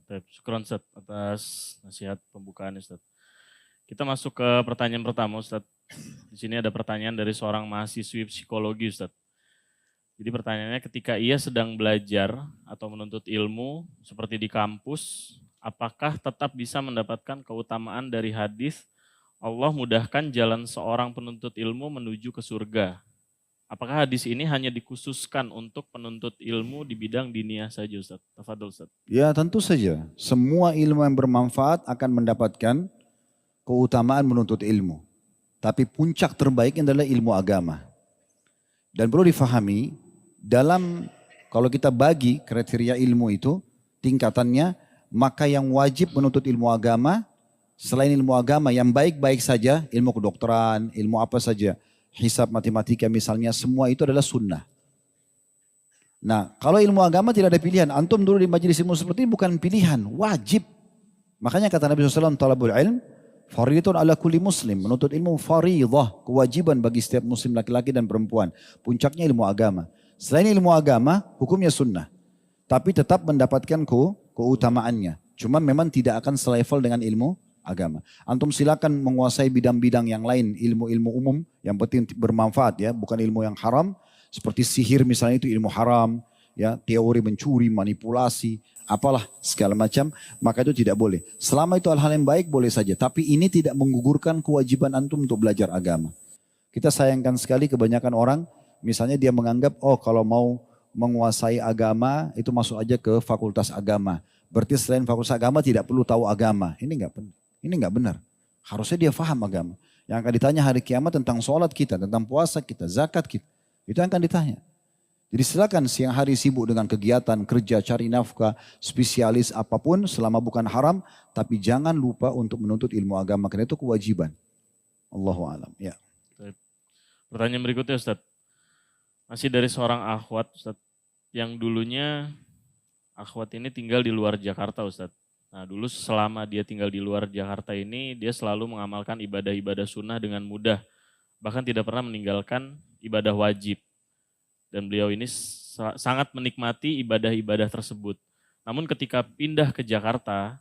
Baik, syukron Ustaz atas nasihat pembukaan Ustaz. Kita masuk ke pertanyaan pertama Ustaz. Di sini ada pertanyaan dari seorang mahasiswi psikologi Ustaz. Jadi pertanyaannya ketika ia sedang belajar atau menuntut ilmu seperti di kampus, apakah tetap bisa mendapatkan keutamaan dari hadis Allah mudahkan jalan seorang penuntut ilmu menuju ke surga? Apakah hadis ini hanya dikhususkan untuk penuntut ilmu di bidang diniyah saja Ustaz? Tafadhol Ustaz. Ya tentu saja, semua ilmu yang bermanfaat akan mendapatkan keutamaan menuntut ilmu. Tapi puncak terbaiknya adalah ilmu agama. Dan perlu difahami, kalau kita bagi kriteria ilmu itu, tingkatannya, maka yang wajib menuntut ilmu agama, selain ilmu agama yang baik-baik saja, ilmu kedokteran, ilmu apa saja, hisab matematika misalnya, semua itu adalah sunnah. Nah, kalau ilmu agama tidak ada pilihan. Antum dulu di majelis ilmu seperti ini bukan pilihan, wajib. Makanya kata Nabi SAW, talabul ilm, faridun ala kulli muslim. Menuntut ilmu faridah, kewajiban bagi setiap muslim laki-laki dan perempuan. Puncaknya ilmu agama. Selain ilmu agama, hukumnya sunnah. Tapi tetap mendapatkan keutamaannya. Cuma memang tidak akan selevel dengan ilmu agama. Antum silakan menguasai bidang-bidang yang lain, ilmu-ilmu umum yang penting bermanfaat ya, bukan ilmu yang haram. Seperti sihir misalnya itu ilmu haram, ya, teori mencuri, manipulasi, apalah segala macam, maka itu tidak boleh. Selama itu hal-hal yang baik boleh saja, tapi ini tidak menggugurkan kewajiban antum untuk belajar agama. Kita sayangkan sekali kebanyakan orang, misalnya dia menganggap, oh kalau mau menguasai agama itu masuk aja ke fakultas agama. Berarti selain fakultas agama tidak perlu tahu agama. Ini nggak benar. Harusnya dia faham agama. Yang akan ditanya hari kiamat tentang sholat kita, tentang puasa kita, zakat kita. Itu yang akan ditanya. Jadi silakan siang hari sibuk dengan kegiatan, kerja, cari nafkah, spesialis apapun selama bukan haram. Tapi jangan lupa untuk menuntut ilmu agama. Karena itu kewajiban. Allahu a'lam. Ya. Pertanyaan berikutnya Ustaz. Masih dari seorang akhwat Ustaz. Yang dulunya akhwat ini tinggal di luar Jakarta Ustaz. Nah dulu selama dia tinggal di luar Jakarta ini, dia selalu mengamalkan ibadah-ibadah sunnah dengan mudah. Bahkan tidak pernah meninggalkan ibadah wajib. Dan beliau ini sangat menikmati ibadah-ibadah tersebut. Namun ketika pindah ke Jakarta,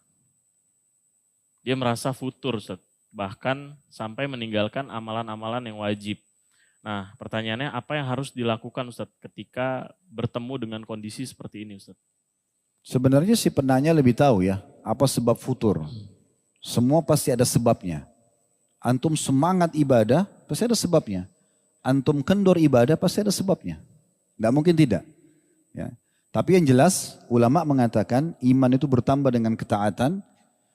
dia merasa futur Ustaz. Bahkan sampai meninggalkan amalan-amalan yang wajib. Nah pertanyaannya apa yang harus dilakukan Ustaz ketika bertemu dengan kondisi seperti ini Ustaz? Sebenarnya si penanya lebih tahu ya, apa sebab futur. Semua pasti ada sebabnya. Antum semangat ibadah, pasti ada sebabnya. Antum kendor ibadah, pasti ada sebabnya. Nggak mungkin tidak. Ya. Tapi yang jelas, ulama mengatakan iman itu bertambah dengan ketaatan.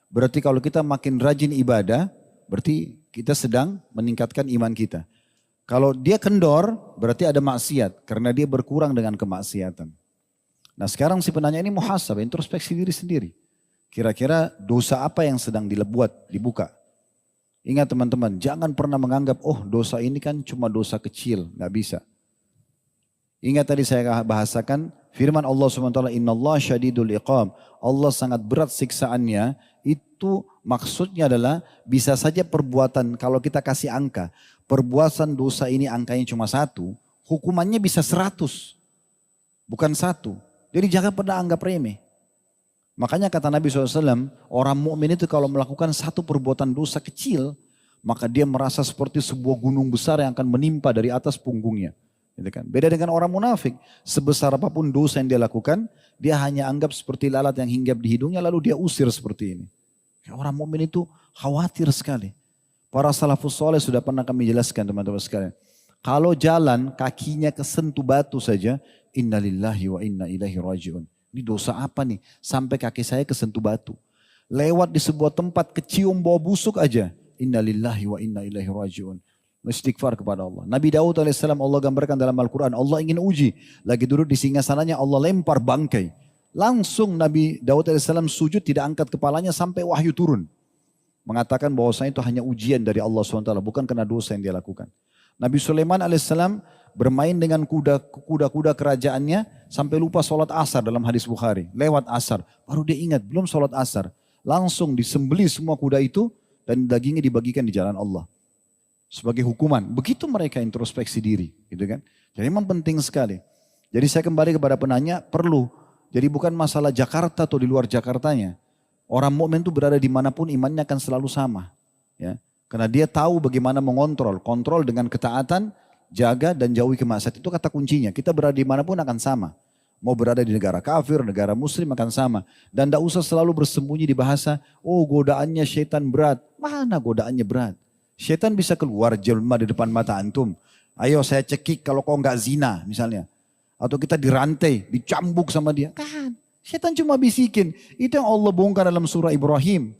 Berarti kalau kita makin rajin ibadah, berarti kita sedang meningkatkan iman kita. Kalau dia kendor, berarti ada maksiat. Karena dia berkurang dengan kemaksiatan. Nah sekarang si penanya ini muhasabah, introspeksi diri sendiri. Kira-kira dosa apa yang sedang dibuka. Ingat teman-teman, jangan pernah menganggap, oh dosa ini kan cuma dosa kecil, nggak bisa. Ingat tadi saya bahasakan, firman Allah SWT, Inna Allah syadidul iqam. Allah sangat berat siksaannya, itu maksudnya adalah bisa saja perbuatan, kalau kita kasih angka, perbuatan dosa ini angkanya cuma 1, hukumannya bisa 100, bukan 1. Jadi jangan pernah anggap remeh. Makanya kata Nabi SAW, orang mukmin itu kalau melakukan satu perbuatan dosa kecil, maka dia merasa seperti sebuah gunung besar yang akan menimpa dari atas punggungnya. Gitu kan? Beda dengan orang munafik, sebesar apapun dosa yang dia lakukan, dia hanya anggap seperti lalat yang hinggap di hidungnya lalu dia usir seperti ini. Orang mukmin itu khawatir sekali. Para salafus soleh sudah pernah kami jelaskan teman-teman sekalian. Kalau jalan kakinya kesentuh batu saja, innalillahi wa inna ilaihi raji'un. Ini dosa apa nih? Sampai kaki saya kesentuh batu. Lewat di sebuah tempat kecium bau busuk aja. Innalillahi wa inna ilaihi raji'un. Istighfar kepada Allah. Nabi Daud AS Allah gambarkan dalam Al-Quran. Allah ingin uji. Lagi duduk di singgasananya Allah lempar bangkai. Langsung Nabi Daud AS sujud tidak angkat kepalanya sampai wahyu turun. Mengatakan bahwasanya itu hanya ujian dari Allah SWT. Bukan karena dosa yang dia lakukan. Nabi Sulaiman alaihissalam bermain dengan kuda-kuda kerajaannya sampai lupa sholat asar dalam hadis Bukhari. Lewat asar, baru dia ingat belum sholat asar. Langsung disembeli semua kuda itu dan dagingnya dibagikan di jalan Allah. Sebagai hukuman. Begitu mereka introspeksi diri. Gitu kan? Jadi memang penting sekali. Jadi saya kembali kepada penanya, perlu Jadi bukan masalah Jakarta atau di luar Jakartanya. Orang mukmin itu berada dimanapun imannya akan selalu sama. Ya. Karena dia tahu bagaimana mengontrol. Kontrol dengan ketaatan, jaga dan jauhi kemaksiatan. Itu kata kuncinya. Kita berada dimanapun akan sama. Mau berada di negara kafir, negara muslim akan sama. Dan tidak usah selalu bersembunyi di bahasa, oh godaannya syaitan berat. Mana godaannya berat? Syaitan bisa keluar jelma di depan mata antum. Ayo saya cekik kalau kau nggak zina misalnya. Atau kita dirantai, dicambuk sama dia. Kan, syaitan cuma bisikin. Itu yang Allah bongkar dalam surah Ibrahim.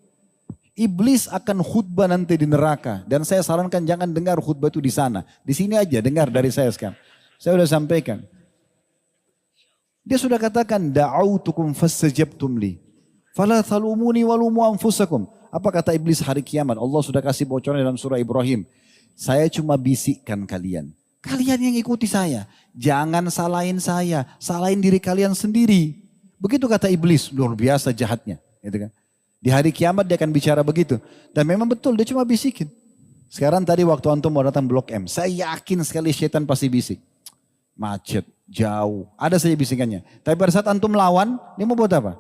Iblis akan khutbah nanti di neraka. Dan saya sarankan jangan dengar khutbah itu di sana. Di sini aja dengar dari saya sekarang. Saya sudah sampaikan. Dia sudah katakan, da'autukum fastajabtum li. Fala thalumuni walumu anfusakum. Apa kata iblis hari kiamat? Allah sudah kasih bocoran dalam surah Ibrahim. Saya cuma bisikkan kalian. Kalian yang ikuti saya. Jangan salahin saya. Salahin diri kalian sendiri. Begitu kata iblis. Luar biasa jahatnya. Gitu kan? Di hari kiamat dia akan bicara begitu. Dan memang betul dia cuma bisikin. Sekarang tadi waktu antum mau datang Blok M. Saya yakin sekali syaitan pasti bisik. Macet, jauh. Ada saja bisikannya. Tapi pada saat antum lawan, dia mau buat apa?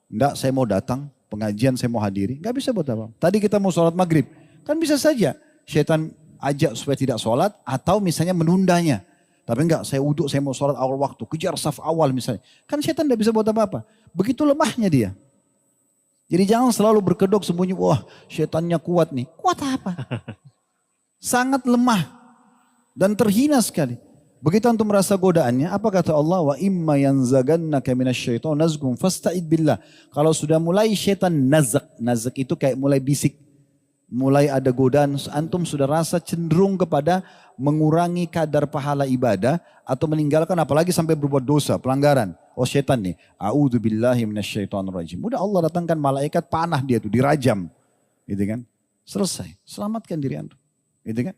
Enggak, saya mau datang. Pengajian saya mau hadiri. Enggak bisa buat apa. Tadi kita mau sholat maghrib. Kan bisa saja. Syaitan ajak supaya tidak sholat atau misalnya menundanya. Tapi enggak, saya uduk, saya mau sholat awal waktu. Kejar saf awal misalnya. Kan syaitan tidak bisa buat apa-apa. Begitu lemahnya dia. Jadi jangan selalu berkedok sembunyi, wah syaitannya kuat nih. Kuat apa? Sangat lemah. Dan terhina sekali. Begitu antum merasa godaannya, apa kata Allah? Wa imma yanzagannaka minasyaiton nazgum fasta'id billah. Kalau sudah mulai syaitan nazak. Nazak itu kayak mulai bisik. Mulai ada godaan, antum sudah rasa cenderung kepada mengurangi kadar pahala ibadah atau meninggalkan apalagi sampai berbuat dosa, pelanggaran. Oh syaitan nih, a'udzubillahi minasyaitonirrajim. Udah Allah datangkan malaikat panah dia tuh, dirajam. Gitu kan? Selesai, selamatkan diri antum. Gitu kan?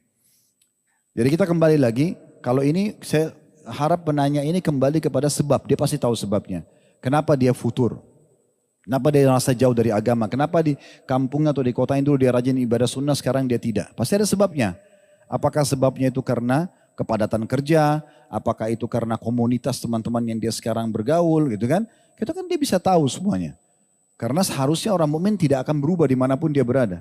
Jadi kita kembali lagi, kalau ini saya harap penanya ini kembali kepada sebab, dia pasti tahu sebabnya. Kenapa dia futur? Kenapa dia merasa jauh dari agama? Kenapa di kampungnya atau di kotanya dulu dia rajin ibadah sunnah, sekarang dia tidak? Pasti ada sebabnya. Apakah sebabnya itu karena kepadatan kerja? Apakah itu karena komunitas teman-teman yang dia sekarang bergaul gitu kan? Itu kan dia bisa tahu semuanya. Karena seharusnya orang mukmin tidak akan berubah dimanapun dia berada.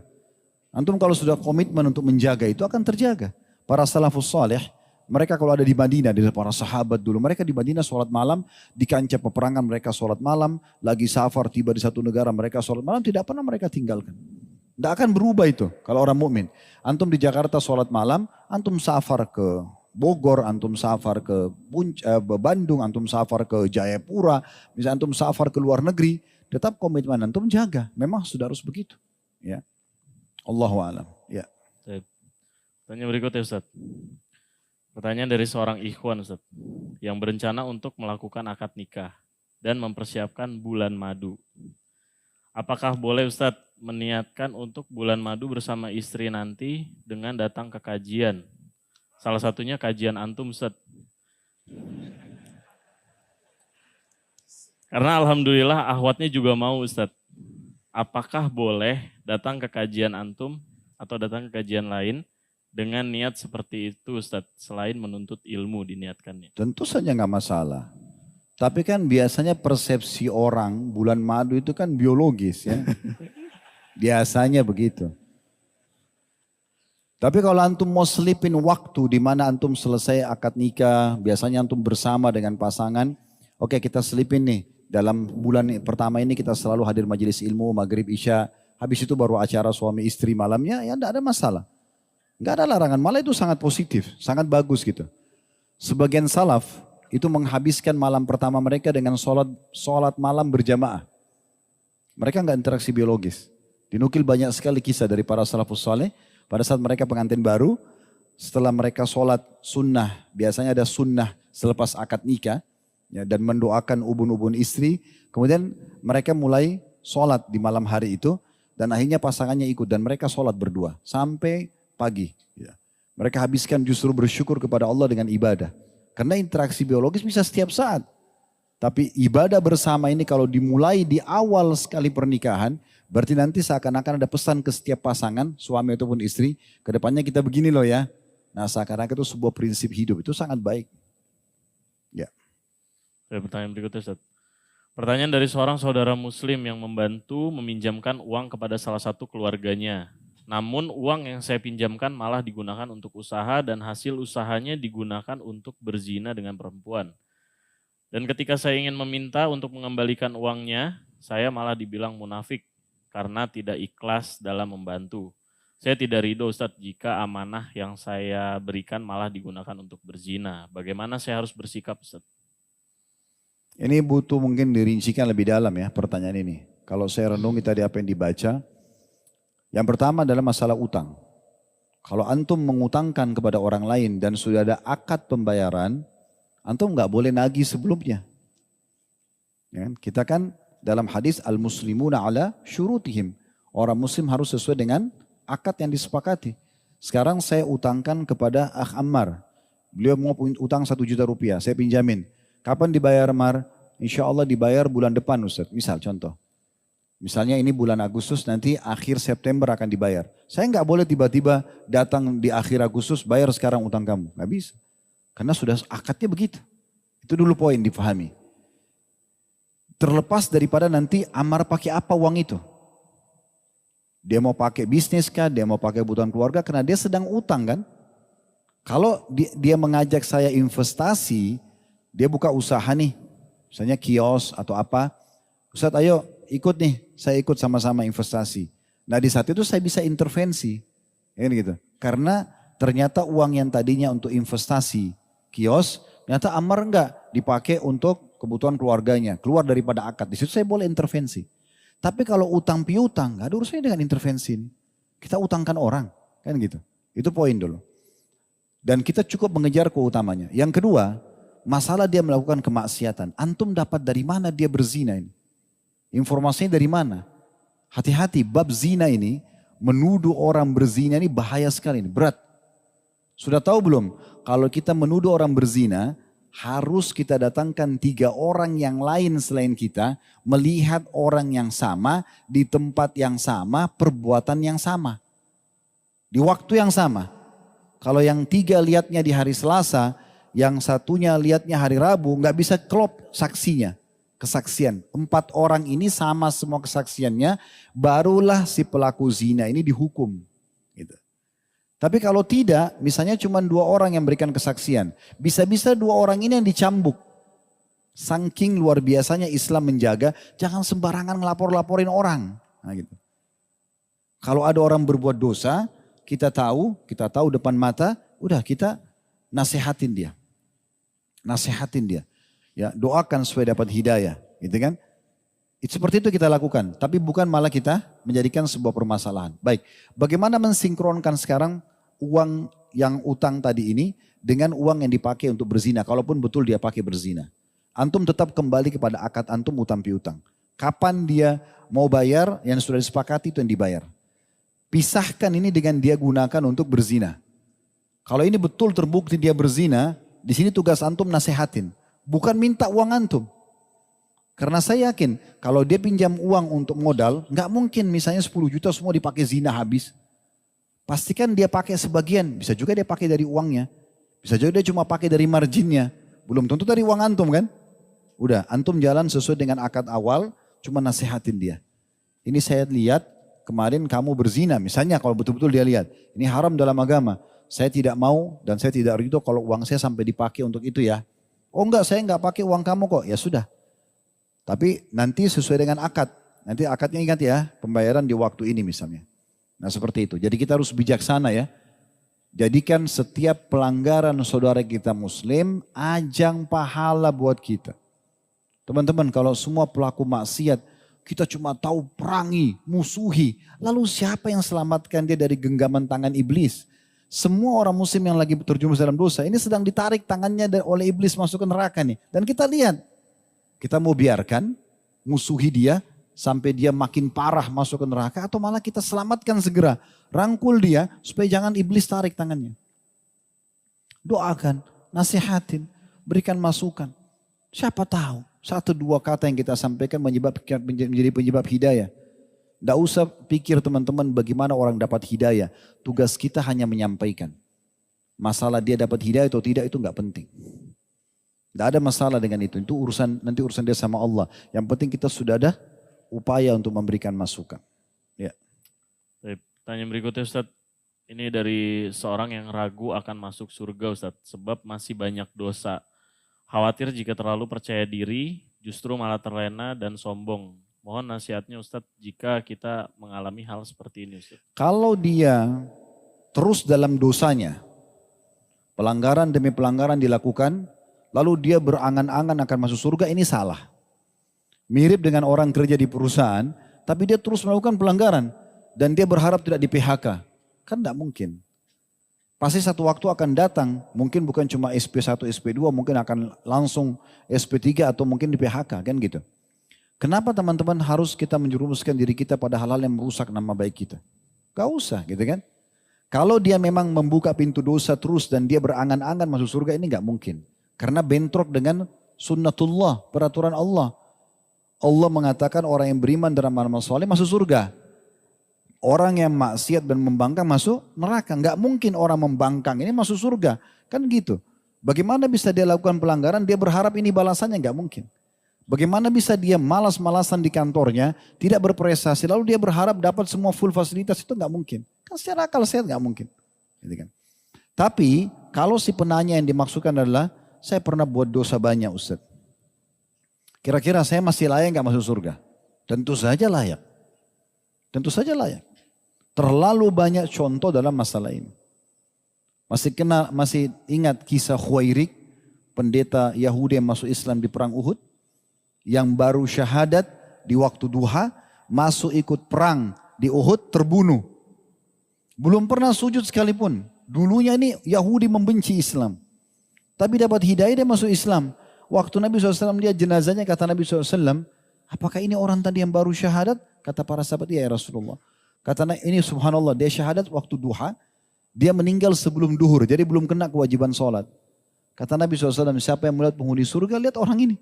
Antum kalau sudah komitmen untuk menjaga itu akan terjaga. Para salafus saleh, mereka kalau ada di Madinah, dari para sahabat dulu, mereka di Madinah sholat malam, di kancah peperangan mereka sholat malam, lagi safar tiba di satu negara mereka sholat malam, tidak pernah mereka tinggalkan. Tidak akan berubah itu kalau orang mukmin. Antum di Jakarta sholat malam, antum safar ke Bogor, antum safar ke Bandung, antum safar ke Jayapura, misalnya antum safar ke luar negeri, tetap komitmen antum jaga. Memang sudah harus begitu. Ya, Allahu a'lam. Ya. Tanya berikutnya Ustaz. Pertanyaan dari seorang ikhwan Ustaz, yang berencana untuk melakukan akad nikah dan mempersiapkan bulan madu. Apakah boleh Ustaz meniatkan untuk bulan madu bersama istri nanti dengan datang ke kajian? Salah satunya kajian antum Ustaz. Karena alhamdulillah ahwatnya juga mau Ustaz. Apakah boleh datang ke kajian antum atau datang ke kajian lain dengan niat seperti itu Ustaz, selain menuntut ilmu diniatkannya? Tentu saja nggak masalah. Tapi kan biasanya persepsi orang bulan madu itu kan biologis ya. Biasanya begitu. Tapi kalau antum mau selipin waktu di mana antum selesai akad nikah, biasanya antum bersama dengan pasangan, oke kita selipin nih, dalam bulan pertama ini kita selalu hadir majelis ilmu, maghrib, isya, habis itu baru acara suami istri malamnya, ya enggak ada masalah. Enggak ada larangan, malah itu sangat positif, sangat bagus gitu. Sebagian salaf itu menghabiskan malam pertama mereka dengan sholat malam berjamaah. Mereka enggak interaksi biologis. Dinukil banyak sekali kisah dari para salafus saleh, pada saat mereka pengantin baru, setelah mereka sholat sunnah, biasanya ada sunnah selepas akad nikah, ya, dan mendoakan ubun-ubun istri, kemudian mereka mulai sholat di malam hari itu, dan akhirnya pasangannya ikut, dan mereka sholat berdua, sampai pagi. Ya. Mereka habiskan justru bersyukur kepada Allah dengan ibadah. Karena interaksi biologis bisa setiap saat. Tapi ibadah bersama ini kalau dimulai di awal sekali pernikahan, berarti nanti seakan-akan ada pesan ke setiap pasangan, suami ataupun istri, kedepannya kita begini loh ya. Nah seakan-akan itu sebuah prinsip hidup, itu sangat baik. Ya. Pertanyaan berikutnya Ustaz. Pertanyaan dari seorang saudara muslim yang membantu meminjamkan uang kepada salah satu keluarganya. Namun uang yang saya pinjamkan malah digunakan untuk usaha dan hasil usahanya digunakan untuk berzina dengan perempuan. Dan ketika saya ingin meminta untuk mengembalikan uangnya, saya malah dibilang munafik karena tidak ikhlas dalam membantu. Saya tidak ridho Ustadz jika amanah yang saya berikan malah digunakan untuk berzina. Bagaimana saya harus bersikap Ustadz? Ini butuh mungkin dirincikan lebih dalam ya pertanyaan ini. Kalau saya renungi tadi apa yang dibaca, yang pertama adalah masalah utang. Kalau antum mengutangkan kepada orang lain dan sudah ada akad pembayaran, antum nggak boleh nagih sebelumnya. Ya kan? Kita kan dalam hadis al-muslimuna ala syurutihim. Orang muslim harus sesuai dengan akad yang disepakati. Sekarang saya utangkan kepada Akh Ammar. Beliau mau utang 1 juta rupiah, saya pinjamin. Kapan dibayar Mar? Insya Allah dibayar bulan depan Ustaz. Misal contoh. Misalnya ini bulan Agustus nanti akhir September akan dibayar. Saya nggak boleh tiba-tiba datang di akhir Agustus bayar sekarang utang kamu. Nggak bisa. Karena sudah akadnya begitu. Itu dulu poin dipahami. Terlepas daripada nanti Ammar pakai apa uang itu. Dia mau pakai bisnis kah? Dia mau pakai kebutuhan keluarga? Karena dia sedang utang kan. Kalau dia mengajak saya investasi, dia buka usaha nih, misalnya kios atau apa. Ustadz ayo ikut nih, saya ikut sama-sama investasi. Nah di saat itu saya bisa intervensi. Ya gitu. Karena ternyata uang yang tadinya untuk investasi kios, ternyata Ammar enggak dipakai untuk kebutuhan keluarganya. Keluar daripada akad, di situ saya boleh intervensi. Tapi kalau utang piutang, gak ada urusannya dengan intervensi ini. Kita utangkan orang, kan gitu. Itu poin dulu. Dan kita cukup mengejar keutamanya. Yang kedua, masalah dia melakukan kemaksiatan. Antum dapat dari mana dia berzina ini? Informasinya dari mana? Hati-hati, bab zina ini, menuduh orang berzina ini bahaya sekali, ini berat. Sudah tahu belum? Kalau kita menuduh orang berzina, harus kita datangkan 3 orang yang lain selain kita, melihat orang yang sama, di tempat yang sama, perbuatan yang sama. Di waktu yang sama. Kalau yang 3 lihatnya di hari Selasa, yang satunya lihatnya hari Rabu, nggak bisa klop saksinya, kesaksian. 4 orang ini sama semua kesaksiannya, barulah si pelaku zina ini dihukum. Gitu. Tapi kalau tidak, misalnya cuma 2 orang yang berikan kesaksian, bisa-bisa 2 orang ini yang dicambuk. Saking luar biasanya Islam menjaga, jangan sembarangan ngelapor-laporin orang. Nah, gitu. Kalau ada orang berbuat dosa, kita tahu depan mata, udah kita nasihatin dia. Nasihatin dia. Ya, doakan supaya dapat hidayah, gitu kan? Seperti itu kita lakukan, tapi bukan malah kita menjadikan sebuah permasalahan. Baik, bagaimana mensinkronkan sekarang uang yang utang tadi ini dengan uang yang dipakai untuk berzina, kalaupun betul dia pakai berzina. Antum tetap kembali kepada akad antum utang piutang. Kapan dia mau bayar, yang sudah disepakati itu yang dibayar. Pisahkan ini dengan dia gunakan untuk berzina. Kalau ini betul terbukti dia berzina, di sini tugas antum nasehatin. Bukan minta uang antum. Karena saya yakin kalau dia pinjam uang untuk modal, nggak mungkin misalnya 10 juta semua dipakai zina habis. Pastikan dia pakai sebagian, bisa juga dia pakai dari uangnya. Bisa juga dia cuma pakai dari marginnya. Belum tentu dari uang antum kan. Udah, antum jalan sesuai dengan akad awal, cuma nasehatin dia. Ini saya lihat kemarin kamu berzina, misalnya kalau betul-betul dia lihat, ini haram dalam agama. Saya tidak mau dan saya tidak ridho kalau uang saya sampai dipakai untuk itu ya. Oh enggak, saya enggak pakai uang kamu kok. Ya sudah. Tapi nanti sesuai dengan akad. Nanti akadnya ingat ya, pembayaran di waktu ini misalnya. Nah seperti itu. Jadi kita harus bijaksana ya. Jadikan setiap pelanggaran saudara kita muslim ajang pahala buat kita. Teman-teman kalau semua pelaku maksiat kita cuma tahu perangi, musuhi. Lalu siapa yang selamatkan dia dari genggaman tangan iblis? Semua orang muslim yang lagi terjerumus dalam dosa ini sedang ditarik tangannya oleh iblis masuk ke neraka nih. Dan kita lihat, kita mau biarkan musuhi dia sampai dia makin parah masuk ke neraka atau malah kita selamatkan segera. Rangkul dia supaya jangan iblis tarik tangannya. Doakan, nasihatin, berikan masukan. Siapa tahu 1-2 kata yang kita sampaikan menjadi penyebab hidayah. Tidak usah pikir teman-teman bagaimana orang dapat hidayah. Tugas kita hanya menyampaikan. Masalah dia dapat hidayah atau tidak itu nggak penting. Tidak ada masalah dengan itu. Itu urusan nanti urusan dia sama Allah. Yang penting kita sudah ada upaya untuk memberikan masukan. Ya. Baik, tanya berikutnya Ustadz. Ini dari seorang yang ragu akan masuk surga Ustadz. Sebab masih banyak dosa. Khawatir jika terlalu percaya diri, justru malah terlena dan sombong. Mohon nasihatnya Ustadz jika kita mengalami hal seperti ini Ustadz. Kalau dia terus dalam dosanya, pelanggaran demi pelanggaran dilakukan, lalu dia berangan-angan akan masuk surga, ini salah. Mirip dengan orang kerja di perusahaan, tapi dia terus melakukan pelanggaran. Dan dia berharap tidak di PHK. Kan tidak mungkin. Pasti satu waktu akan datang, mungkin bukan cuma SP1, SP2, mungkin akan langsung SP3 atau mungkin di PHK, kan gitu. Kenapa teman-teman harus kita menjerumuskan diri kita pada hal-hal yang merusak nama baik kita? Gak usah gitu kan. Kalau dia memang membuka pintu dosa terus dan dia berangan-angan masuk surga, ini gak mungkin. Karena bentrok dengan sunnatullah, peraturan Allah. Allah mengatakan orang yang beriman dan beramal saleh masuk surga. Orang yang maksiat dan membangkang masuk neraka. Gak mungkin orang membangkang ini masuk surga. Kan gitu. Bagaimana bisa dia lakukan pelanggaran, dia berharap ini balasannya? Gak mungkin. Bagaimana bisa dia malas-malasan di kantornya, tidak berprestasi, lalu dia berharap dapat semua full fasilitas, itu gak mungkin. Kan secara akal sehat gak mungkin. Gitu kan. Tapi kalau si penanya yang dimaksudkan adalah, saya pernah buat dosa banyak Ustaz. Kira-kira saya masih layak gak masuk surga? Tentu saja layak. Tentu saja layak. Terlalu banyak contoh dalam masalah ini. Masih ingat kisah Khuwairik, pendeta Yahudi yang masuk Islam di perang Uhud? Yang baru syahadat di waktu duha, masuk ikut perang di Uhud, terbunuh. Belum pernah sujud sekalipun. Dulunya ini Yahudi membenci Islam. Tapi dapat hidayah dia masuk Islam. Waktu Nabi SAW lihat jenazahnya, kata Nabi SAW, apakah ini orang tadi yang baru syahadat? Kata para sahabat, ya Rasulullah. Kata ini subhanallah, dia syahadat waktu duha, dia meninggal sebelum duhur, jadi belum kena kewajiban sholat. Kata Nabi SAW, siapa yang melihat penghuni surga, lihat orang ini.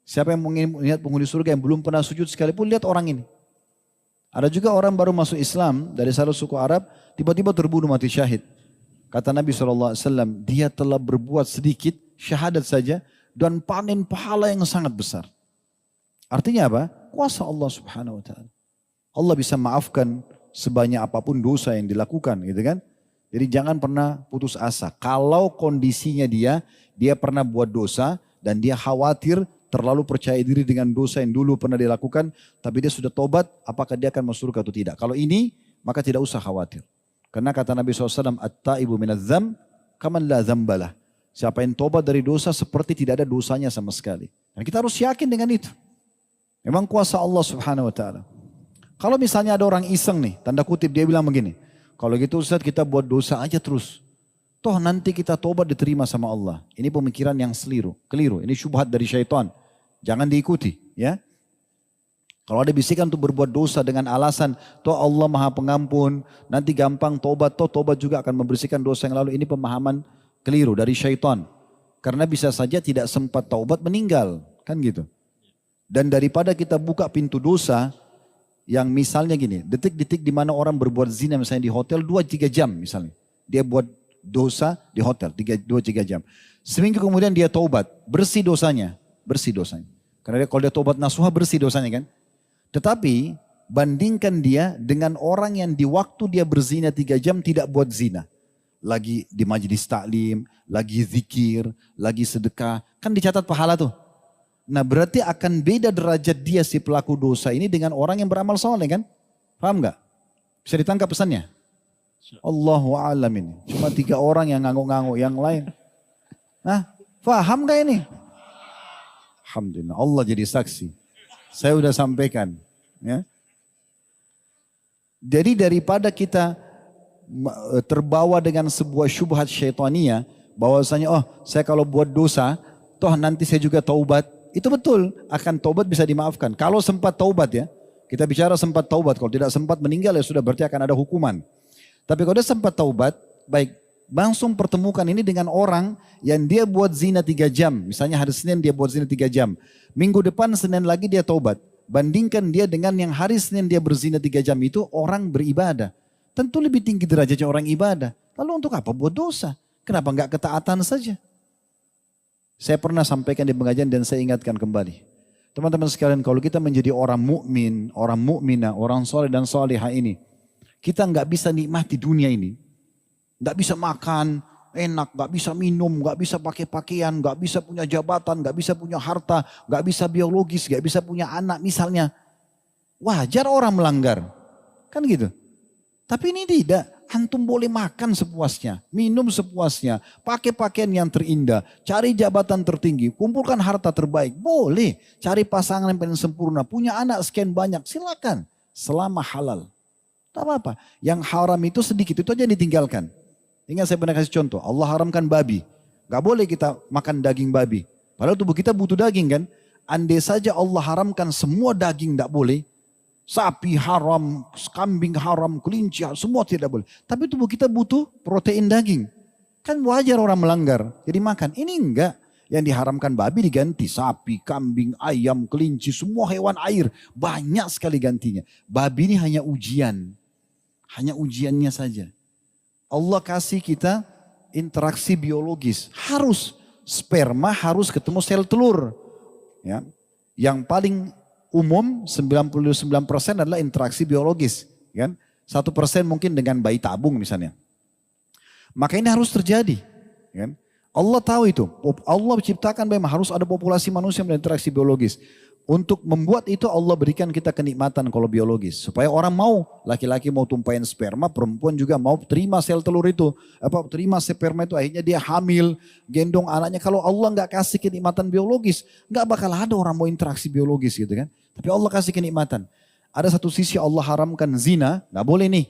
Siapa yang melihat penghuni surga yang belum pernah sujud sekalipun, lihat orang ini. Ada juga orang baru masuk Islam dari salah suku Arab, tiba-tiba terbunuh mati syahid. Kata Nabi SAW, dia telah berbuat sedikit, syahadat saja, dan panen pahala yang sangat besar. Artinya apa? Kuasa Allah Subhanahu Wa Taala. Allah bisa maafkan sebanyak apapun dosa yang dilakukan, gitu kan? Jadi jangan pernah putus asa. Kalau kondisinya dia pernah buat dosa dan dia khawatir, terlalu percaya diri dengan dosa yang dulu pernah dilakukan, tapi dia sudah tobat, apakah dia akan masuk surga atau tidak? Kalau ini, maka tidak usah khawatir. Karena kata Nabi SAW, at-taibu minadz-dzam kaman la dzambalah. Siapa yang tobat dari dosa seperti tidak ada dosanya sama sekali. Dan kita harus yakin dengan itu. Memang kuasa Allah Subhanahu Wa Taala. Kalau misalnya ada orang iseng nih, tanda kutip dia bilang begini, kalau gitu Ustaz kita buat dosa aja terus. Toh nanti kita tobat diterima sama Allah. Ini pemikiran yang keliru. Ini syubhat dari syaitan. Jangan diikuti, ya. Kalau ada bisikan untuk berbuat dosa dengan alasan, toh Allah Maha Pengampun, nanti gampang tobat, toh tobat juga akan membersihkan dosa yang lalu. Ini pemahaman keliru dari syaitan. Karena bisa saja tidak sempat taubat meninggal, kan gitu. Dan daripada kita buka pintu dosa, yang misalnya gini, detik-detik di mana orang berbuat zina misalnya di hotel 2-3 jam misalnya. Dia buat dosa di hotel 2-3 jam. Seminggu kemudian dia taubat, bersih dosanya. Karena kalau dia taubat nasuha bersih dosanya kan. Tetapi bandingkan dia dengan orang yang di waktu dia berzina 3 jam tidak buat zina. Lagi di majelis taklim, lagi zikir, lagi sedekah. Kan dicatat pahala tuh. Nah berarti akan beda derajat dia si pelaku dosa ini dengan orang yang beramal soleh kan? Paham gak? Bisa ditangkap pesannya? Allahu a'lam ini. Cuma 3 orang yang ngangguk-ngangguk, yang lain. Nah, paham gak ini? Alhamdulillah, Allah jadi saksi. Saya udah sampaikan. Ya. Jadi daripada kita terbawa dengan sebuah syubhat syaitania, bahwasanya oh saya kalau buat dosa, toh nanti saya juga taubat. Itu betul, akan taubat bisa dimaafkan. Kalau sempat taubat ya, kita bicara sempat taubat. Kalau tidak sempat meninggal ya sudah berarti akan ada hukuman. Tapi kalau dia sempat taubat, baik langsung pertemukan ini dengan orang yang dia buat zina 3 jam. Misalnya hari Senin dia buat zina 3 jam. Minggu depan Senin lagi dia taubat. Bandingkan dia dengan yang hari Senin dia berzina 3 jam itu orang beribadah. Tentu lebih tinggi derajatnya orang ibadah. Lalu untuk apa buat dosa? Kenapa enggak ketaatan saja? Saya pernah sampaikan di pengajian dan saya ingatkan kembali. Teman-teman sekalian, kalau kita menjadi orang mukmin, orang mukminah, orang soleh dan solehah ini, kita nggak bisa nikmati dunia ini. Nggak bisa makan enak, nggak bisa minum, nggak bisa pakai pakaian, nggak bisa punya jabatan, nggak bisa punya harta, nggak bisa biologis, nggak bisa punya anak misalnya. Wajar orang melanggar. Kan gitu. Tapi ini tidak. Antum boleh makan sepuasnya, minum sepuasnya, pakai pakaian yang terindah, cari jabatan tertinggi, kumpulkan harta terbaik. Boleh. Cari pasangan yang paling sempurna, punya anak sekian banyak, silakan. Selama halal. Tak apa-apa. Yang haram itu sedikit, itu aja yang ditinggalkan. Ingat saya pernah kasih contoh, Allah haramkan babi. Gak boleh kita makan daging babi. Padahal tubuh kita butuh daging kan. Andai saja Allah haramkan semua daging gak boleh. Sapi haram, kambing haram, kelinci semua tidak boleh. Tapi tubuh kita butuh protein daging. Kan wajar orang melanggar, jadi makan. Ini enggak. Yang diharamkan babi diganti sapi, kambing, ayam, kelinci, semua hewan air. Banyak sekali gantinya. Babi ini hanya ujian. Hanya ujiannya saja. Allah kasih kita interaksi biologis. Harus sperma harus ketemu sel telur. Ya. Yang paling umum 99% adalah interaksi biologis. Kan? 1% mungkin dengan bayi tabung misalnya. Maka ini harus terjadi. Kan? Allah tahu itu. Allah menciptakan memang harus ada populasi manusia yang berinteraksi biologis. Untuk membuat itu Allah berikan kita kenikmatan kalau biologis. Supaya orang mau, laki-laki mau tumpahin sperma, perempuan juga mau terima sel telur itu. Terima sperma itu, akhirnya dia hamil, gendong anaknya. Kalau Allah nggak kasih kenikmatan biologis, nggak bakal ada orang mau interaksi biologis gitu kan. Tapi Allah kasih kenikmatan. Ada satu sisi Allah haramkan zina, nggak boleh nih.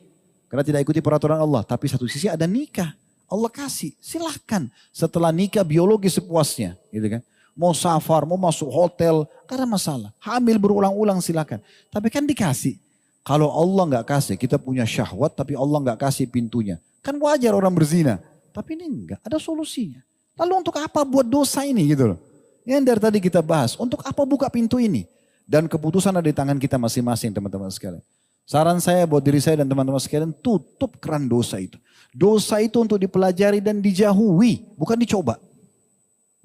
Karena tidak ikuti peraturan Allah. Tapi satu sisi ada nikah. Allah kasih, silahkan. Setelah nikah biologis sepuasnya gitu kan. Mau safar, mau masuk hotel, gak ada masalah. Hamil berulang-ulang silakan. Tapi kan dikasih. Kalau Allah gak kasih, kita punya syahwat tapi Allah gak kasih pintunya. Kan wajar orang berzina. Tapi ini enggak, ada solusinya. Lalu untuk apa buat dosa ini gitu loh. Yang dari tadi kita bahas, untuk apa buka pintu ini? Dan keputusan ada di tangan kita masing-masing teman-teman sekalian. Saran saya buat diri saya dan teman-teman sekalian, tutup keran dosa itu. Dosa itu untuk dipelajari dan dijauhi, bukan dicoba.